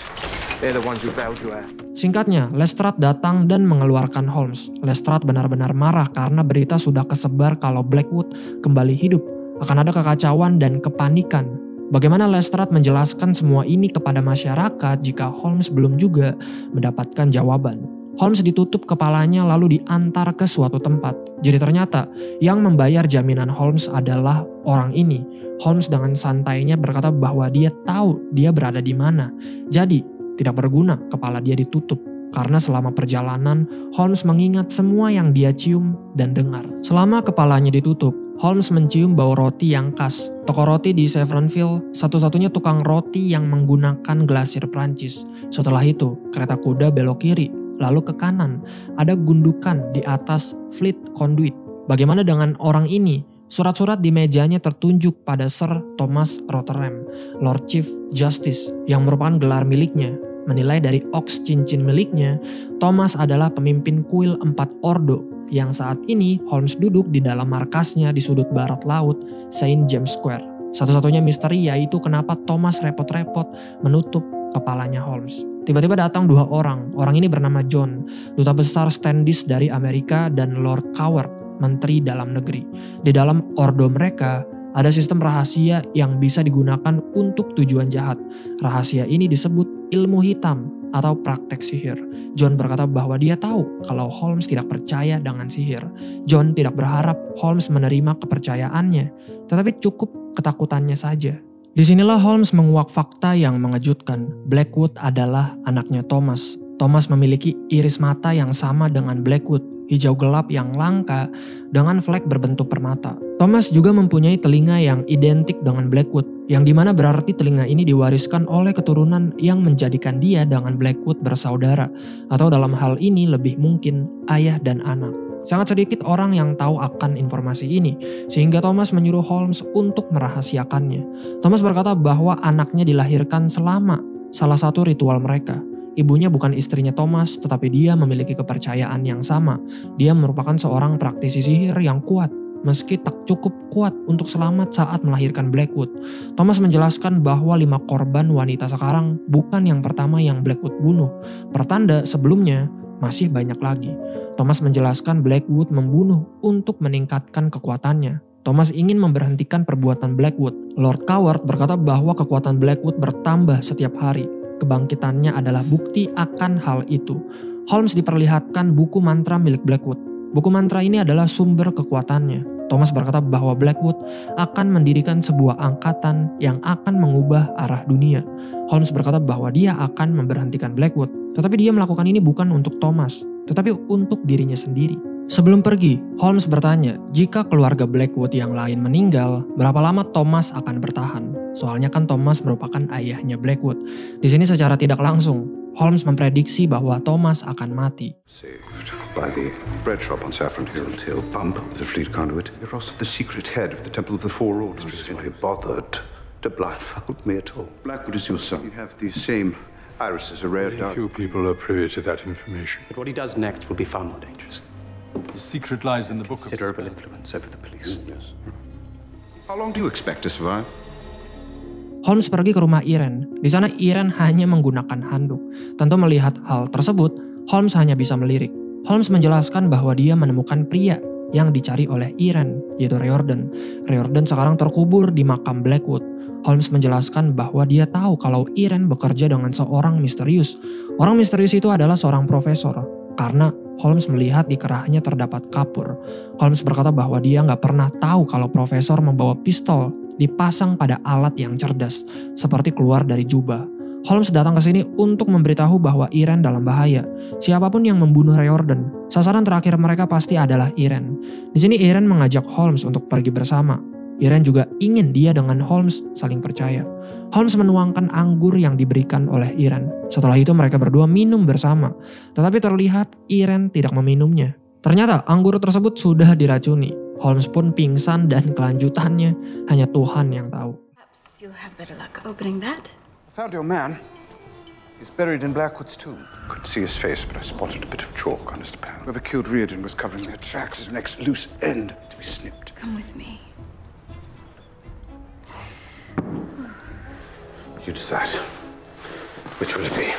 They're the ones who bailed you out. Singkatnya, Lestrade datang dan mengeluarkan Holmes. Lestrade benar-benar marah karena berita sudah kesebar kalau Blackwood kembali hidup. Akan ada kekacauan dan kepanikan. Bagaimana Lestrade menjelaskan semua ini kepada masyarakat jika Holmes belum juga mendapatkan jawaban? Holmes ditutup kepalanya lalu diantar ke suatu tempat. Jadi ternyata yang membayar jaminan Holmes adalah orang ini. Holmes dengan santainya berkata bahwa dia tahu dia berada di mana. Jadi tidak berguna kepala dia ditutup. Karena selama perjalanan, Holmes mengingat semua yang dia cium dan dengar. Selama kepalanya ditutup, Holmes mencium bau roti yang khas. Toko roti di Severnville, satu-satunya tukang roti yang menggunakan glasir Prancis. Setelah itu, kereta kuda belok kiri, lalu ke kanan. Ada gundukan di atas Fleet Conduit. Bagaimana dengan orang ini? Surat-surat di mejanya tertunjuk pada Sir Thomas Rotherham, Lord Chief Justice, yang merupakan gelar miliknya. Menilai dari oks cincin miliknya, Thomas adalah pemimpin kuil 4 Ordo, yang saat ini Holmes duduk di dalam markasnya di sudut barat laut St. James Square. Satu-satunya misteri yaitu kenapa Thomas repot-repot menutup kepalanya Holmes. Tiba-tiba datang 2 orang. Orang ini bernama John, duta besar Standish dari Amerika, dan Lord Coward, menteri dalam negeri. Di dalam ordo mereka ada sistem rahasia yang bisa digunakan untuk tujuan jahat. Rahasia ini disebut ilmu hitam atau praktek sihir. John berkata bahwa dia tahu kalau Holmes tidak percaya dengan sihir. John tidak berharap Holmes menerima kepercayaannya, tetapi cukup ketakutannya saja. Disinilah Holmes menguak fakta yang mengejutkan. Blackwood adalah anaknya Thomas. Thomas memiliki iris mata yang sama dengan Blackwood, hijau gelap yang langka dengan flek berbentuk permata. Thomas juga mempunyai telinga yang identik dengan Blackwood, yang dimana berarti telinga ini diwariskan oleh keturunan yang menjadikan dia dengan Blackwood bersaudara, atau dalam hal ini lebih mungkin ayah dan anak. Sangat sedikit orang yang tahu akan informasi ini, sehingga Thomas menyuruh Holmes untuk merahasiakannya. Thomas berkata bahwa anaknya dilahirkan selama salah satu ritual mereka. Ibunya bukan istrinya Thomas, tetapi dia memiliki kepercayaan yang sama. Dia merupakan seorang praktisi sihir yang kuat, meski tak cukup kuat untuk selamat saat melahirkan Blackwood. Thomas menjelaskan bahwa 5 korban wanita sekarang bukan yang pertama yang Blackwood bunuh. Pertanda sebelumnya masih banyak lagi. Thomas menjelaskan Blackwood membunuh untuk meningkatkan kekuatannya. Thomas ingin memberhentikan perbuatan Blackwood. Lord Coward berkata bahwa kekuatan Blackwood bertambah setiap hari. Kebangkitannya adalah bukti akan hal itu. Holmes diperlihatkan buku mantra milik Blackwood. Buku mantra ini adalah sumber kekuatannya. Thomas berkata bahwa Blackwood akan mendirikan sebuah angkatan yang akan mengubah arah dunia. Holmes berkata bahwa dia akan memberhentikan Blackwood. Tetapi dia melakukan ini bukan untuk Thomas, tetapi untuk dirinya sendiri. Sebelum pergi, Holmes bertanya, jika keluarga Blackwood yang lain meninggal, berapa lama Thomas akan bertahan? Soalnya kan Thomas merupakan ayahnya Blackwood. Di sini secara tidak langsung, Holmes memprediksi bahwa Thomas akan mati. Saved by the bread shop on Saffron Hill until Bump of the Fleet Conduit arrested the secret head of the Temple of the Four Orders. Why bothered to blindfold me at all? Blackwood is your son. You have the same irises, a rare dark. Few people are privy to that information. But what he does next will be far more dangerous. His secret lies in the book of... Considerable influence over the police. Yes. How long do you expect to survive? Holmes pergi ke rumah Irene. Di sana Irene hanya menggunakan handuk. Tentu melihat hal tersebut, Holmes hanya bisa melirik. Holmes menjelaskan bahwa dia menemukan pria yang dicari oleh Irene, yaitu Riordan. Riordan sekarang terkubur di makam Blackwood. Holmes menjelaskan bahwa dia tahu kalau Irene bekerja dengan seorang misterius. Orang misterius itu adalah seorang profesor. Karena Holmes melihat di kerahnya terdapat kapur. Holmes berkata bahwa dia nggak pernah tahu kalau profesor membawa pistol dipasang pada alat yang cerdas, seperti keluar dari jubah. Holmes datang ke sini untuk memberitahu bahwa Irene dalam bahaya. Siapapun yang membunuh Riordan, sasaran terakhir mereka pasti adalah Irene. Di sini Irene mengajak Holmes untuk pergi bersama. Irene juga ingin dia dengan Holmes saling percaya. Holmes menuangkan anggur yang diberikan oleh Irene. Setelah itu mereka berdua minum bersama. Tetapi terlihat Irene tidak meminumnya. Ternyata anggur tersebut sudah diracuni. Holmes pun pingsan dan kelanjutannya hanya Tuhan yang tahu. Perhaps you'll have better luck opening that. I found your man. He's buried in Blackwood's tomb. Couldn't see his face, but I spotted a bit of chalk on his lapel. Whoever killed Riordan was covering their tracks. His next loose end to be snipped. Come with me. You decide. Which will it be?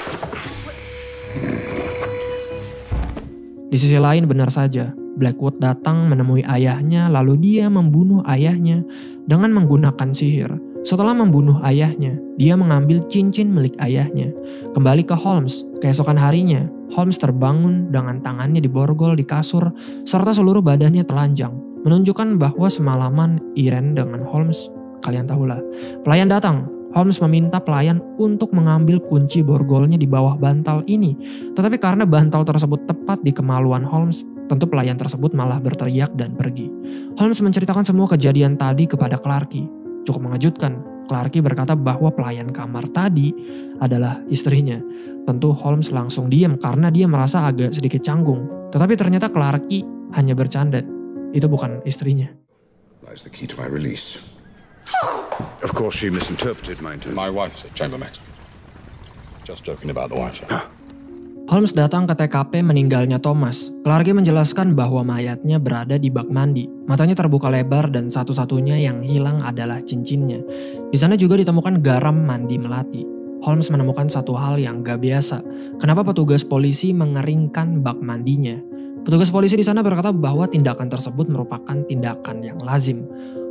Di sisi lain benar saja, Blackwood datang menemui ayahnya lalu dia membunuh ayahnya dengan menggunakan sihir. Setelah membunuh ayahnya, dia mengambil cincin milik ayahnya. Kembali ke Holmes, keesokan harinya, Holmes terbangun dengan tangannya diborgol di kasur serta seluruh badannya telanjang. Menunjukkan bahwa semalaman Irene dengan Holmes, kalian tahulah. Pelayan datang. Holmes meminta pelayan untuk mengambil kunci borgolnya di bawah bantal ini. Tetapi karena bantal tersebut tepat di kemaluan Holmes, tentu pelayan tersebut malah berteriak dan pergi. Holmes menceritakan semua kejadian tadi kepada Clarke. Cukup mengejutkan. Clarke berkata bahwa pelayan kamar tadi adalah istrinya. Tentu Holmes langsung diam karena dia merasa agak sedikit canggung. Tetapi ternyata Clarke hanya bercanda. Itu bukan istrinya. Lies the key to my release. Of course, she misinterpreted my intention. My wife's a chambermaid. Just joking about the wife. Holmes datang ke TKP meninggalnya Thomas. Clarke menjelaskan bahwa mayatnya berada di bak mandi. Matanya terbuka lebar dan satu-satunya yang hilang adalah cincinnya. Di sana juga ditemukan garam mandi melati. Holmes menemukan satu hal yang gak biasa. Kenapa petugas polisi mengeringkan bak mandinya? Petugas polisi di sana berkata bahwa tindakan tersebut merupakan tindakan yang lazim.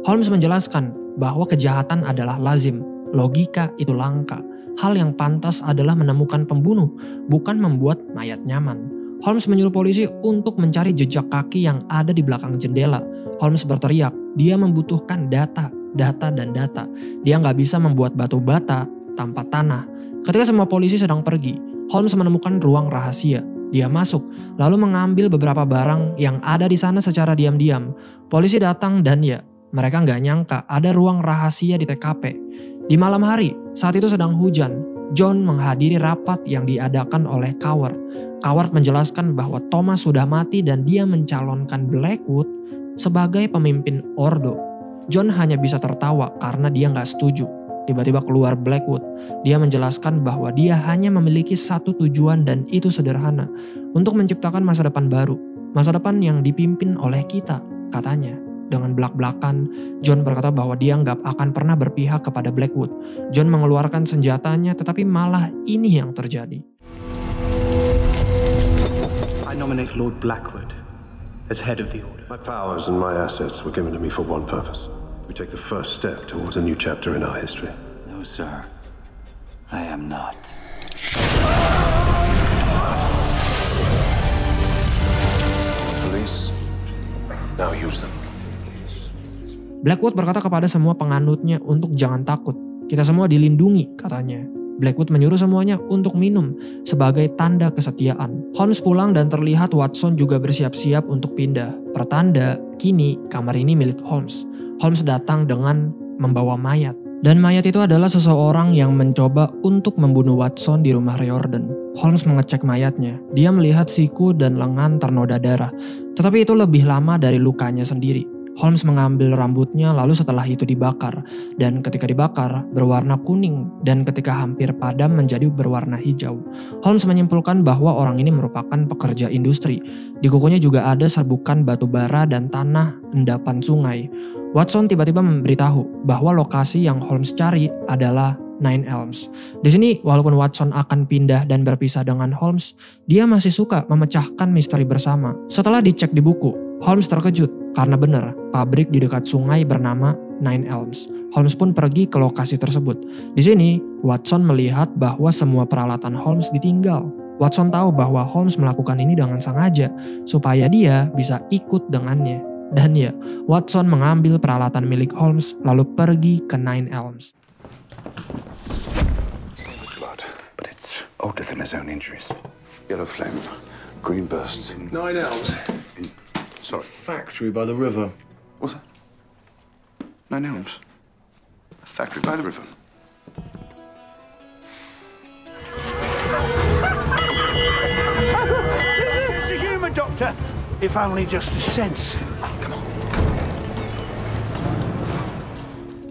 Holmes menjelaskan bahwa kejahatan adalah lazim, logika itu langka. Hal yang pantas adalah menemukan pembunuh, bukan membuat mayat nyaman. Holmes menyuruh polisi untuk mencari jejak kaki yang ada di belakang jendela. Holmes berteriak, dia membutuhkan data. data, dan data. Dia nggak bisa membuat batu bata tanpa tanah. Ketika semua polisi sedang pergi, Holmes menemukan ruang rahasia. Dia masuk, lalu mengambil beberapa barang yang ada di sana secara diam-diam. Polisi datang dan ya, mereka nggak nyangka ada ruang rahasia di TKP. Di malam hari, saat itu sedang hujan, John menghadiri rapat yang diadakan oleh Coward. Coward menjelaskan bahwa Thomas sudah mati dan dia mencalonkan Blackwood sebagai pemimpin Ordo. John hanya bisa tertawa karena dia nggak setuju. Tiba-tiba keluar Blackwood. Dia menjelaskan bahwa dia hanya memiliki satu tujuan dan itu sederhana. Untuk menciptakan masa depan baru. Masa depan yang dipimpin oleh kita, katanya. Dengan belak-belakan, John berkata bahwa dia nggak akan pernah berpihak kepada Blackwood. John mengeluarkan senjatanya tetapi malah ini yang terjadi. I nominate Lord Blackwood as head of the Order. My powers and my assets were given to me for one purpose. We take the first step towards a new chapter in our history. No, sir. I am not. Police, now use them. Blackwood berkata kepada semua penganutnya untuk jangan takut. Kita semua dilindungi, katanya. Blackwood menyuruh semuanya untuk minum sebagai tanda kesetiaan. Holmes pulang dan terlihat Watson juga bersiap-siap untuk pindah. Pertanda, kini kamar ini milik Holmes. Holmes datang dengan membawa mayat. Dan mayat itu adalah seseorang yang mencoba untuk membunuh Watson di rumah Riordan. Holmes mengecek mayatnya. Dia melihat siku dan lengan ternoda darah. Tetapi itu lebih lama dari lukanya sendiri. Holmes mengambil rambutnya lalu setelah itu dibakar. Dan ketika dibakar berwarna kuning dan ketika hampir padam menjadi berwarna hijau. Holmes menyimpulkan bahwa orang ini merupakan pekerja industri. Di kukunya juga ada serbukan batu bara dan tanah endapan sungai. Watson tiba-tiba memberitahu bahwa lokasi yang Holmes cari adalah Nine Elms. Di sini walaupun Watson akan pindah dan berpisah dengan Holmes, dia masih suka memecahkan misteri bersama. Setelah dicek di buku, Holmes terkejut karena benar pabrik di dekat sungai bernama Nine Elms. Holmes pun pergi ke lokasi tersebut. Di sini, Watson melihat bahwa semua peralatan Holmes ditinggal. Watson tahu bahwa Holmes melakukan ini dengan sengaja supaya dia bisa ikut dengannya. Dan ya, Watson mengambil peralatan milik Holmes lalu pergi ke Nine Elms. Blood, but it's older than his own injuries. Yellow flame, green bursts. Nine Elms. Sorry. Factory by the river. What's that? Nine Elms. A factory by the river. It's a humour, Doctor. If only just a sense. Come on.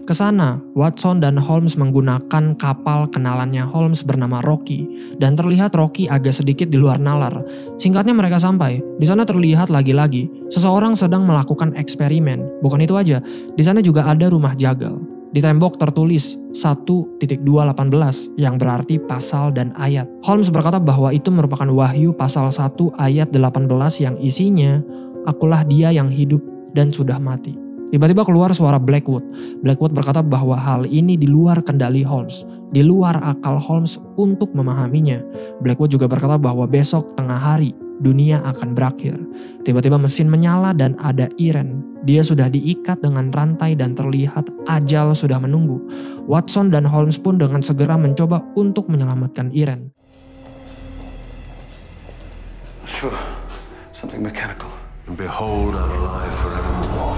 Kesana, Watson dan Holmes menggunakan kapal kenalannya Holmes bernama Rocky. Dan terlihat Rocky agak sedikit di luar nalar. Singkatnya mereka sampai. Di sana terlihat lagi-lagi seseorang sedang melakukan eksperimen. Bukan itu aja, di sana juga ada rumah jagal. Di tembok tertulis 1.218 yang berarti pasal dan ayat. Holmes berkata bahwa itu merupakan wahyu pasal 1 ayat 18 yang isinya, "Akulah dia yang hidup dan sudah mati." Tiba-tiba keluar suara Blackwood. Blackwood berkata bahwa hal ini di luar kendali Holmes, di luar akal Holmes untuk memahaminya. Blackwood juga berkata bahwa besok tengah hari dunia akan berakhir. Tiba-tiba mesin menyala dan ada Irene. Dia sudah diikat dengan rantai dan terlihat ajal sudah menunggu. Watson dan Holmes pun dengan segera mencoba untuk menyelamatkan Irene. Sure, something mechanical. And behold, I'm alive forevermore.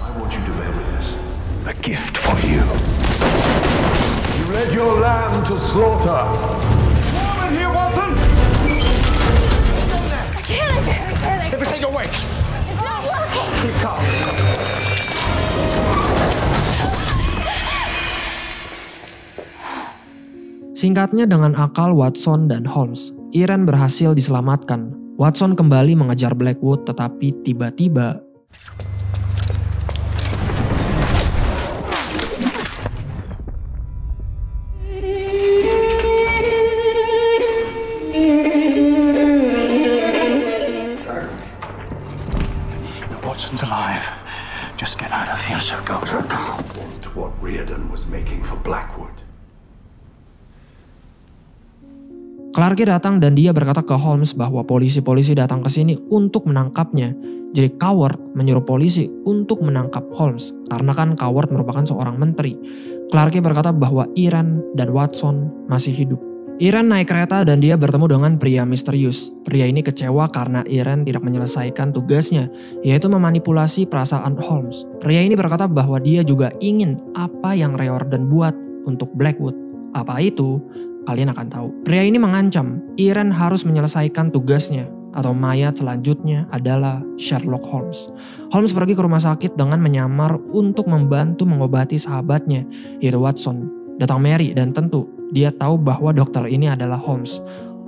I want you to bear witness. A gift for you. You led your lamb to slaughter. Woman here, Watson! Everything away! It's not working! Keep calm. Singkatnya dengan akal Watson dan Holmes, Irene berhasil diselamatkan. Watson kembali mengejar Blackwood tetapi tiba-tiba Watson's alive. Just get out of here, Sir Doctor. What Riordan was making for Blackwood. Clarke datang dan dia berkata ke Holmes bahwa polisi-polisi datang ke sini untuk menangkapnya. Jadi Coward menyuruh polisi untuk menangkap Holmes karena kan Coward merupakan seorang menteri. Clarke berkata bahwa Irene dan Watson masih hidup. Irene naik kereta dan dia bertemu dengan pria misterius. Pria ini kecewa karena Irene tidak menyelesaikan tugasnya, yaitu memanipulasi perasaan Holmes. Pria ini berkata bahwa dia juga ingin apa yang Riordan buat untuk Blackwood. Apa itu? Kalian akan tahu. Pria ini mengancam Irene harus menyelesaikan tugasnya, atau mayat selanjutnya adalah Sherlock Holmes. Holmes pergi ke rumah sakit dengan menyamar untuk membantu mengobati sahabatnya, yaitu Watson. Datang Mary dan tentu dia tahu bahwa dokter ini adalah Holmes.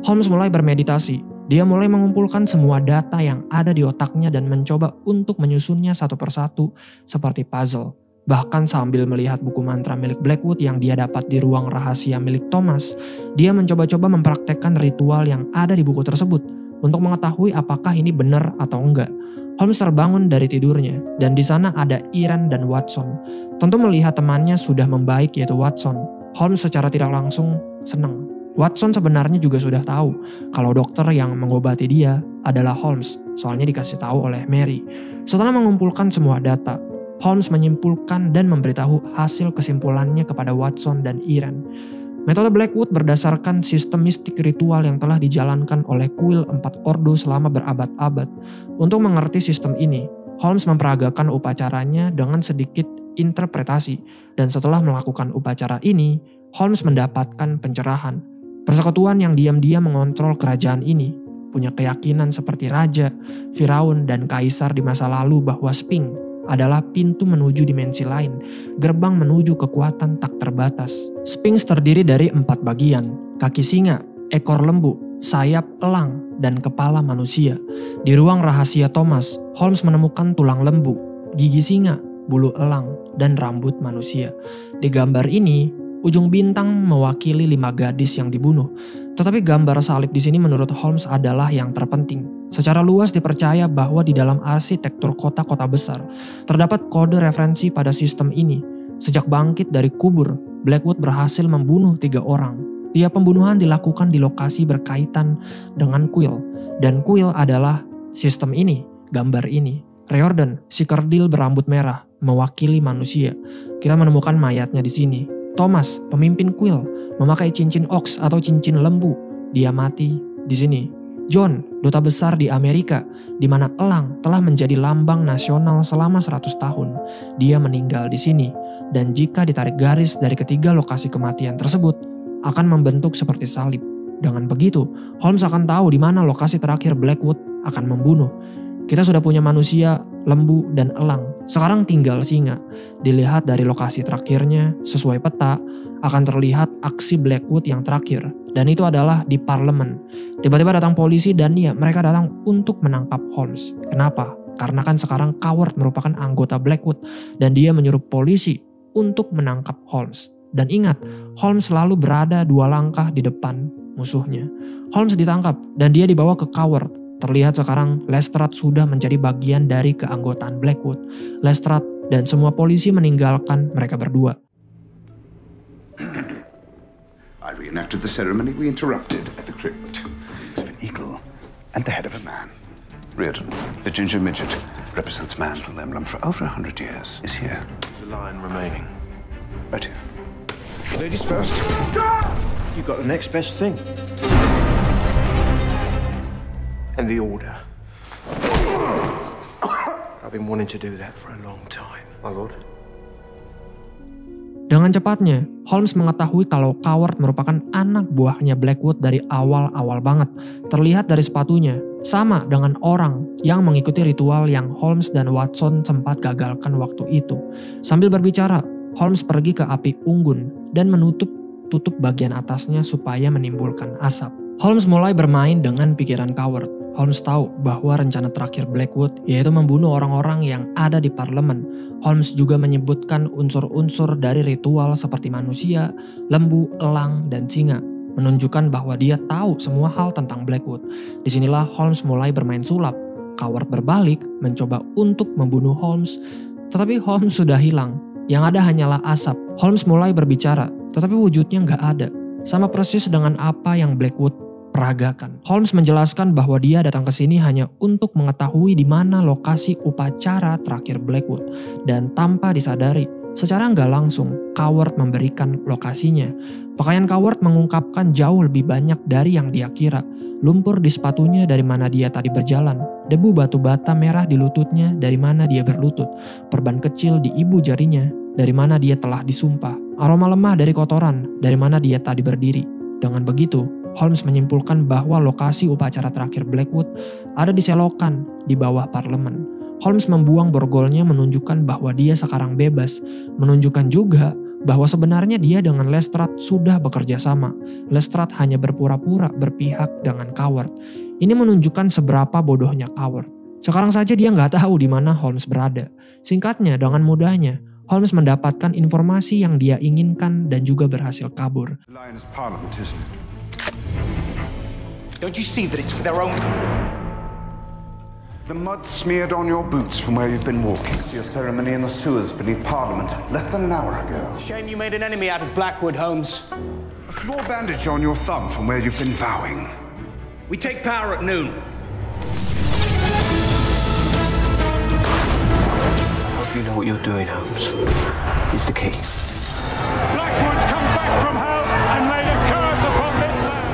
Holmes mulai bermeditasi. Dia mulai mengumpulkan semua data yang ada di otaknya dan mencoba untuk menyusunnya satu persatu seperti puzzle. Bahkan sambil melihat buku mantra milik Blackwood yang dia dapat di ruang rahasia milik Thomas, dia mencoba-coba mempraktekkan ritual yang ada di buku tersebut untuk mengetahui apakah ini benar atau enggak. Holmes terbangun dari tidurnya dan di sana ada Irene dan Watson. Tentu melihat temannya sudah membaik yaitu Watson, Holmes secara tidak langsung senang. Watson sebenarnya juga sudah tahu kalau dokter yang mengobati dia adalah Holmes, soalnya dikasih tahu oleh Mary. Setelah mengumpulkan semua data, Holmes menyimpulkan dan memberitahu hasil kesimpulannya kepada Watson dan Irene. Metode Blackwood berdasarkan sistem mistik ritual yang telah dijalankan oleh kuil 4 ordo selama berabad-abad. Untuk mengerti sistem ini, Holmes memperagakan upacaranya dengan sedikit interpretasi, dan setelah melakukan upacara ini, Holmes mendapatkan pencerahan. Persekutuan yang diam-diam mengontrol kerajaan ini punya keyakinan seperti raja, Firaun, dan kaisar di masa lalu bahwa Sphinx adalah pintu menuju dimensi lain, gerbang menuju kekuatan tak terbatas. Sphinx terdiri dari 4 bagian, kaki singa, ekor lembu, sayap elang, dan kepala manusia. Di ruang rahasia Thomas, Holmes menemukan tulang lembu, gigi singa, bulu elang, dan rambut manusia. Di gambar ini, ujung bintang mewakili 5 gadis yang dibunuh. Tetapi gambar salib di sini menurut Holmes adalah yang terpenting. Secara luas dipercaya bahwa di dalam arsitektur kota-kota besar terdapat kode referensi pada sistem ini. Sejak bangkit dari kubur, Blackwood berhasil membunuh 3 orang. Tiap pembunuhan dilakukan di lokasi berkaitan dengan kuil. Dan kuil adalah sistem ini, gambar ini. Riordan, si kerdil berambut merah, mewakili manusia. Kita menemukan mayatnya di sini. Thomas, pemimpin kuil, memakai cincin ox atau cincin lembu. Dia mati di sini. John, duta besar di Amerika, di mana elang telah menjadi lambang nasional selama 100 tahun. Dia meninggal di sini. Dan jika ditarik garis dari ketiga lokasi kematian tersebut, akan membentuk seperti salib. Dengan begitu, Holmes akan tahu di mana lokasi terakhir Blackwood akan membunuh. Kita sudah punya manusia, lembu, dan elang. Sekarang tinggal singa. Dilihat dari lokasi terakhirnya, sesuai peta, akan terlihat aksi Blackwood yang terakhir. Dan itu adalah di parlemen. Tiba-tiba datang polisi dan mereka datang untuk menangkap Holmes. Kenapa? Karena kan sekarang Coward merupakan anggota Blackwood dan dia menyuruh polisi untuk menangkap Holmes. Dan ingat, Holmes selalu berada 2 langkah di depan musuhnya. Holmes ditangkap dan dia dibawa ke Coward. Terlihat sekarang Lestrade sudah menjadi bagian dari keanggotaan Blackwood. Lestrade dan semua polisi meninggalkan mereka berdua. I reenacted the ceremony we interrupted at the crypt. Of an eagle and the head of a man. Riordan, the ginger midget, represents man's emblem for over 100 years, is here. The lion remaining. Right here. Ladies first. You got the next best thing. And the order. I've been wanting to do that for a long time, my lord. Dengan cepatnya, Holmes mengetahui kalau Coward merupakan anak buahnya Blackwood dari awal-awal banget. Terlihat dari sepatunya, sama dengan orang yang mengikuti ritual yang Holmes dan Watson sempat gagalkan waktu itu. Sambil berbicara, Holmes pergi ke api unggun dan menutup bagian atasnya supaya menimbulkan asap. Holmes mulai bermain dengan pikiran Coward. Holmes tahu bahwa rencana terakhir Blackwood yaitu membunuh orang-orang yang ada di parlemen. Holmes juga menyebutkan unsur-unsur dari ritual seperti manusia, lembu, elang, dan singa. Menunjukkan bahwa dia tahu semua hal tentang Blackwood. Disinilah Holmes mulai bermain sulap. Coward berbalik mencoba untuk membunuh Holmes. Tetapi Holmes sudah hilang. Yang ada hanyalah asap. Holmes mulai berbicara, tetapi wujudnya nggak ada. Sama persis dengan apa yang Blackwood peragakan. Holmes menjelaskan bahwa dia datang ke sini hanya untuk mengetahui di mana lokasi upacara terakhir Blackwood. Dan tanpa disadari, secara nggak langsung, Coward memberikan lokasinya. Pakaian Coward mengungkapkan jauh lebih banyak dari yang dia kira. Lumpur di sepatunya dari mana dia tadi berjalan. Debu batu bata merah di lututnya dari mana dia berlutut. Perban kecil di ibu jarinya dari mana dia telah disumpah. Aroma lemah dari kotoran dari mana dia tadi berdiri. Dengan begitu, Holmes menyimpulkan bahwa lokasi upacara terakhir Blackwood ada di selokan di bawah parlemen. Holmes membuang borgolnya menunjukkan bahwa dia sekarang bebas. Menunjukkan juga bahwa sebenarnya dia dengan Lestrade sudah bekerja sama. Lestrade hanya berpura-pura berpihak dengan Coward. Ini menunjukkan seberapa bodohnya Coward. Sekarang saja dia nggak tahu di mana Holmes berada. Singkatnya, dengan mudahnya, Holmes mendapatkan informasi yang dia inginkan dan juga berhasil kabur. Don't you see that it's for their own... The mud smeared on your boots from where you've been walking. Your ceremony in the sewers beneath Parliament less than an hour ago. It's a shame you made an enemy out of Blackwood, Holmes. A small bandage on your thumb from where you've been vowing. We take power at noon. I hope you know what you're doing, Holmes. It's the key. Blackwood's come back from hell and laid a curse upon this land.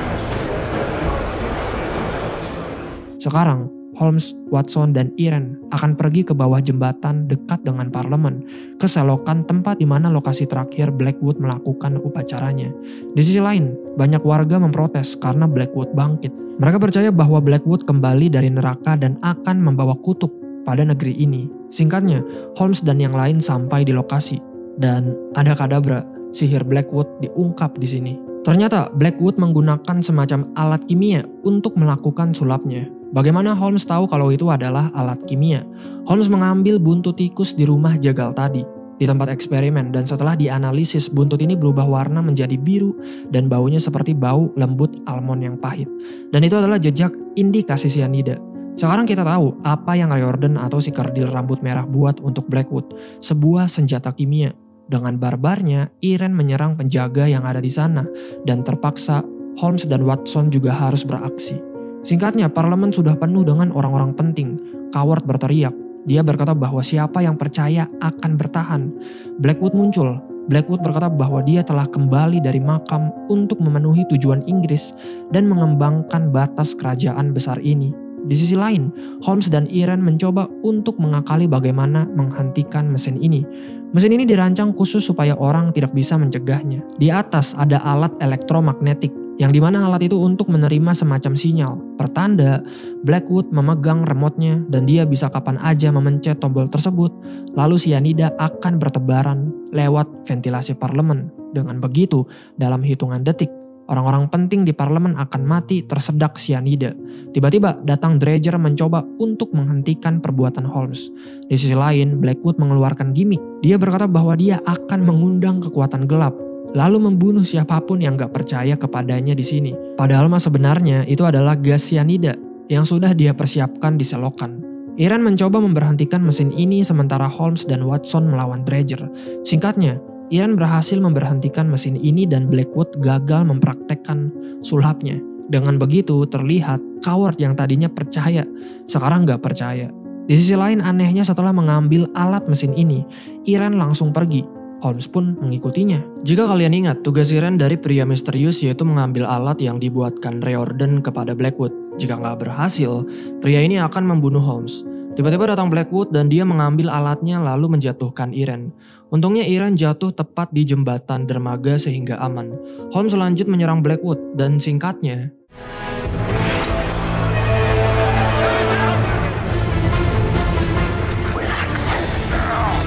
Sekarang, Holmes, Watson, dan Irene akan pergi ke bawah jembatan dekat dengan parlemen, ke selokan tempat di mana lokasi terakhir Blackwood melakukan upacaranya. Di sisi lain, banyak warga memprotes karena Blackwood bangkit. Mereka percaya bahwa Blackwood kembali dari neraka dan akan membawa kutuk pada negeri ini. Singkatnya, Holmes dan yang lain sampai di lokasi. Dan ada kadabra, sihir Blackwood diungkap di sini. Ternyata Blackwood menggunakan semacam alat kimia untuk melakukan sulapnya. Bagaimana Holmes tahu kalau itu adalah alat kimia? Holmes mengambil buntut tikus di rumah jagal tadi, di tempat eksperimen, dan setelah dianalisis buntut ini berubah warna menjadi biru dan baunya seperti bau lembut almond yang pahit. Dan itu adalah jejak indikasi sianida. Sekarang kita tahu apa yang Riordan atau si kerdil rambut merah buat untuk Blackwood, sebuah senjata kimia. Dengan barbarnya, Irene menyerang penjaga yang ada di sana, dan terpaksa Holmes dan Watson juga harus beraksi. Singkatnya, parlemen sudah penuh dengan orang-orang penting. Coward berteriak. Dia berkata bahwa siapa yang percaya akan bertahan. Blackwood muncul. Blackwood berkata bahwa dia telah kembali dari makam untuk memenuhi tujuan Inggris dan mengembangkan batas kerajaan besar ini. Di sisi lain, Holmes dan Irene mencoba untuk mengakali bagaimana menghentikan mesin ini. Mesin ini dirancang khusus supaya orang tidak bisa mencegahnya. Di atas ada alat elektromagnetik, yang dimana alat itu untuk menerima semacam sinyal. Pertanda, Blackwood memegang remote-nya dan dia bisa kapan aja memencet tombol tersebut. Lalu sianida akan bertebaran lewat ventilasi parlemen. Dengan begitu, dalam hitungan detik, orang-orang penting di parlemen akan mati tersedak sianida. Tiba-tiba datang Dredger mencoba untuk menghentikan perbuatan Holmes. Di sisi lain, Blackwood mengeluarkan gimmick. Dia berkata bahwa dia akan mengundang kekuatan gelap, lalu membunuh siapapun yang gak percaya kepadanya di sini. Padahal mah sebenarnya itu adalah gas sianida yang sudah dia persiapkan di selokan. Irene mencoba memberhentikan mesin ini sementara Holmes dan Watson melawan Dredger. Singkatnya, Irene berhasil memberhentikan mesin ini dan Blackwood gagal mempraktekkan sulapnya. Dengan begitu terlihat Coward yang tadinya percaya, sekarang gak percaya. Di sisi lain anehnya setelah mengambil alat mesin ini, Irene langsung pergi. Holmes pun mengikutinya. Jika kalian ingat, tugas Irene dari pria misterius yaitu mengambil alat yang dibuatkan Riordan kepada Blackwood. Jika nggak berhasil, pria ini akan membunuh Holmes. Tiba-tiba datang Blackwood dan dia mengambil alatnya lalu menjatuhkan Irene. Untungnya Irene jatuh tepat di jembatan dermaga sehingga aman. Holmes lanjut menyerang Blackwood dan singkatnya,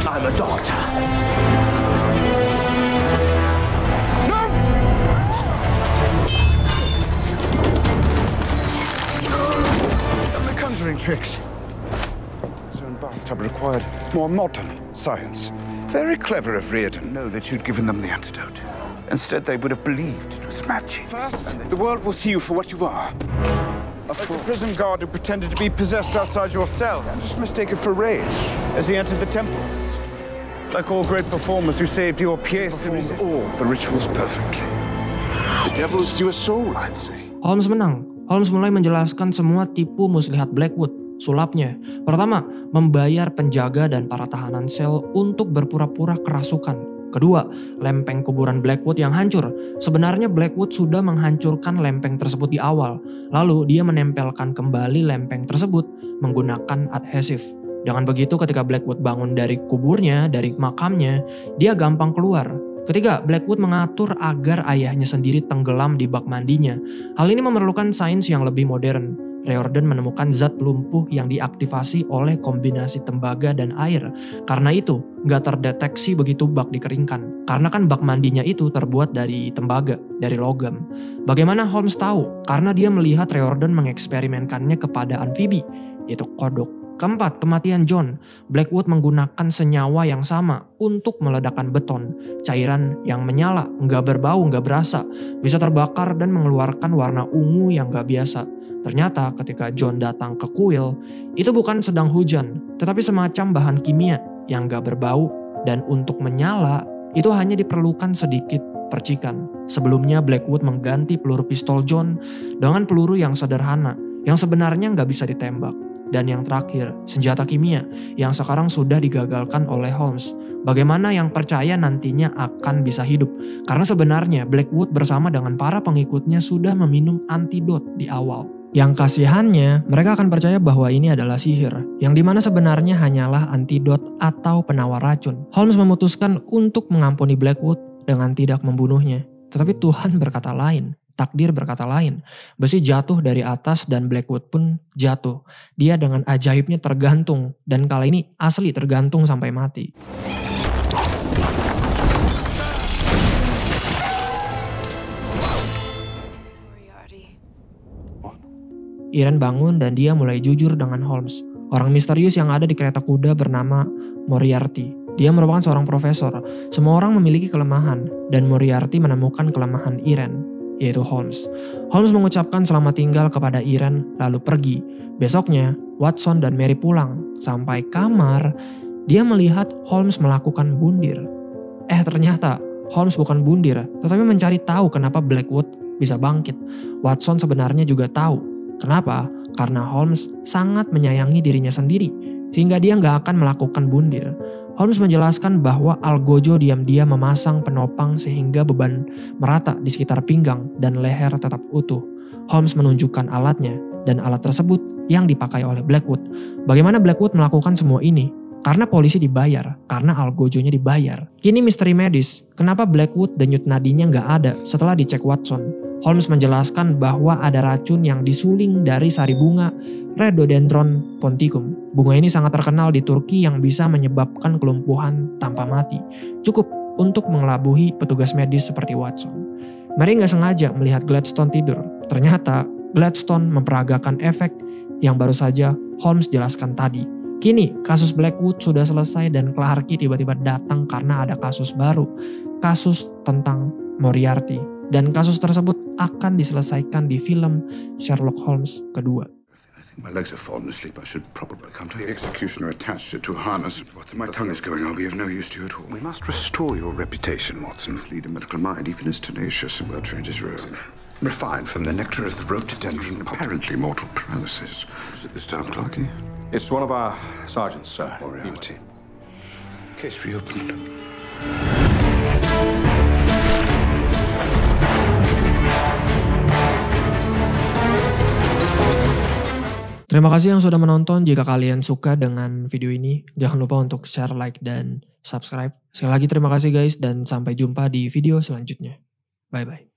I'm a doctor. Tricks. So in bathtub required more modern science. Very clever of Riordan. Know that you'd given them the antidote. Instead, they would have believed it was magic. First, the world will see you for what you are. Like the prison guard who pretended to be possessed outside your cell and just mistaken for rage as he entered the temple. Like all great performers who saved your pièce to perform all the rituals perfectly. The devil's due a soul, I'd say. Holmes menang. Holmes mulai menjelaskan semua tipu muslihat Blackwood. Sulapnya, pertama, membayar penjaga dan para tahanan sel untuk berpura-pura kerasukan. Kedua, lempeng kuburan Blackwood yang hancur. Sebenarnya Blackwood sudah menghancurkan lempeng tersebut di awal. Lalu dia menempelkan kembali lempeng tersebut menggunakan adhesif. Dengan begitu ketika Blackwood bangun dari kuburnya, dari makamnya, dia gampang keluar. Ketiga, Blackwood mengatur agar ayahnya sendiri tenggelam di bak mandinya. Hal ini memerlukan sains yang lebih modern. Riordan menemukan zat pelumpuh yang diaktifasi oleh kombinasi tembaga dan air. Karena itu, nggak terdeteksi begitu bak dikeringkan. Karena kan bak mandinya itu terbuat dari tembaga, dari logam. Bagaimana Holmes tahu? Karena dia melihat Riordan mengeksperimenkannya kepada amfibi, yaitu kodok. Keempat, kematian John. Blackwood menggunakan senyawa yang sama untuk meledakkan beton. Cairan yang menyala, nggak berbau, nggak berasa, bisa terbakar dan mengeluarkan warna ungu yang nggak biasa. Ternyata ketika John datang ke kuil, itu bukan sedang hujan, tetapi semacam bahan kimia yang gak berbau dan untuk menyala itu hanya diperlukan sedikit percikan. Sebelumnya Blackwood mengganti peluru pistol John dengan peluru yang sederhana yang sebenarnya gak bisa ditembak. Dan yang terakhir, senjata kimia yang sekarang sudah digagalkan oleh Holmes. Bagaimana yang percaya nantinya akan bisa hidup? Karena sebenarnya Blackwood bersama dengan para pengikutnya sudah meminum antidot di awal. Yang kasihannya, mereka akan percaya bahwa ini adalah sihir, yang dimana sebenarnya hanyalah antidot atau penawar racun. Holmes memutuskan untuk mengampuni Blackwood dengan tidak membunuhnya. Tetapi Tuhan berkata lain, takdir berkata lain. Besi jatuh dari atas dan Blackwood pun jatuh. Dia dengan ajaibnya tergantung, dan kali ini asli tergantung sampai mati. Irene bangun dan dia mulai jujur dengan Holmes. Orang misterius yang ada di kereta kuda bernama Moriarty. Dia merupakan seorang profesor. Semua orang memiliki kelemahan dan Moriarty menemukan kelemahan Irene, yaitu Holmes. Holmes mengucapkan selamat tinggal kepada Irene lalu pergi. Besoknya, Watson dan Mary pulang. Sampai kamar, dia melihat Holmes melakukan bundir. Ternyata Holmes bukan bundir, tetapi mencari tahu kenapa Blackwood bisa bangkit. Watson sebenarnya juga tahu. Kenapa? Karena Holmes sangat menyayangi dirinya sendiri, sehingga dia nggak akan melakukan bundir. Holmes menjelaskan bahwa Algojo diam-diam memasang penopang sehingga beban merata di sekitar pinggang dan leher tetap utuh. Holmes menunjukkan alatnya, dan alat tersebut yang dipakai oleh Blackwood. Bagaimana Blackwood melakukan semua ini? Karena polisi dibayar, karena Algojonya dibayar. Kini misteri medis, kenapa Blackwood denyut nadinya nggak ada setelah dicek Watson? Holmes menjelaskan bahwa ada racun yang disuling dari sari bunga Rhododendron ponticum. Bunga ini sangat terkenal di Turki yang bisa menyebabkan kelumpuhan tanpa mati. Cukup untuk mengelabuhi petugas medis seperti Watson. Mary nggak sengaja melihat Gladstone tidur. Ternyata Gladstone memperagakan efek yang baru saja Holmes jelaskan tadi. Kini kasus Blackwood sudah selesai dan Clarke tiba-tiba datang karena ada kasus baru. Kasus tentang Moriarty. Dan kasus tersebut akan diselesaikan di film Sherlock Holmes kedua. My legs have fallen asleep. I should probably come to the executioner attached it to a harness. My tongue is going. I'll be of no use to you at all. We must restore your reputation, Watson. Lead a medical mind, even as tenacious and well trained as your own. Refined from the nectar of the rhododendron, apparently mortal paralysis. Is it this time, Clarke? It's one of our sergeants, sir. Moriarty. Case reopened. Terima kasih yang sudah menonton. Jika kalian suka dengan video ini, jangan lupa untuk share, like, dan subscribe. Sekali lagi terima kasih guys, dan sampai jumpa di video selanjutnya. Bye-bye.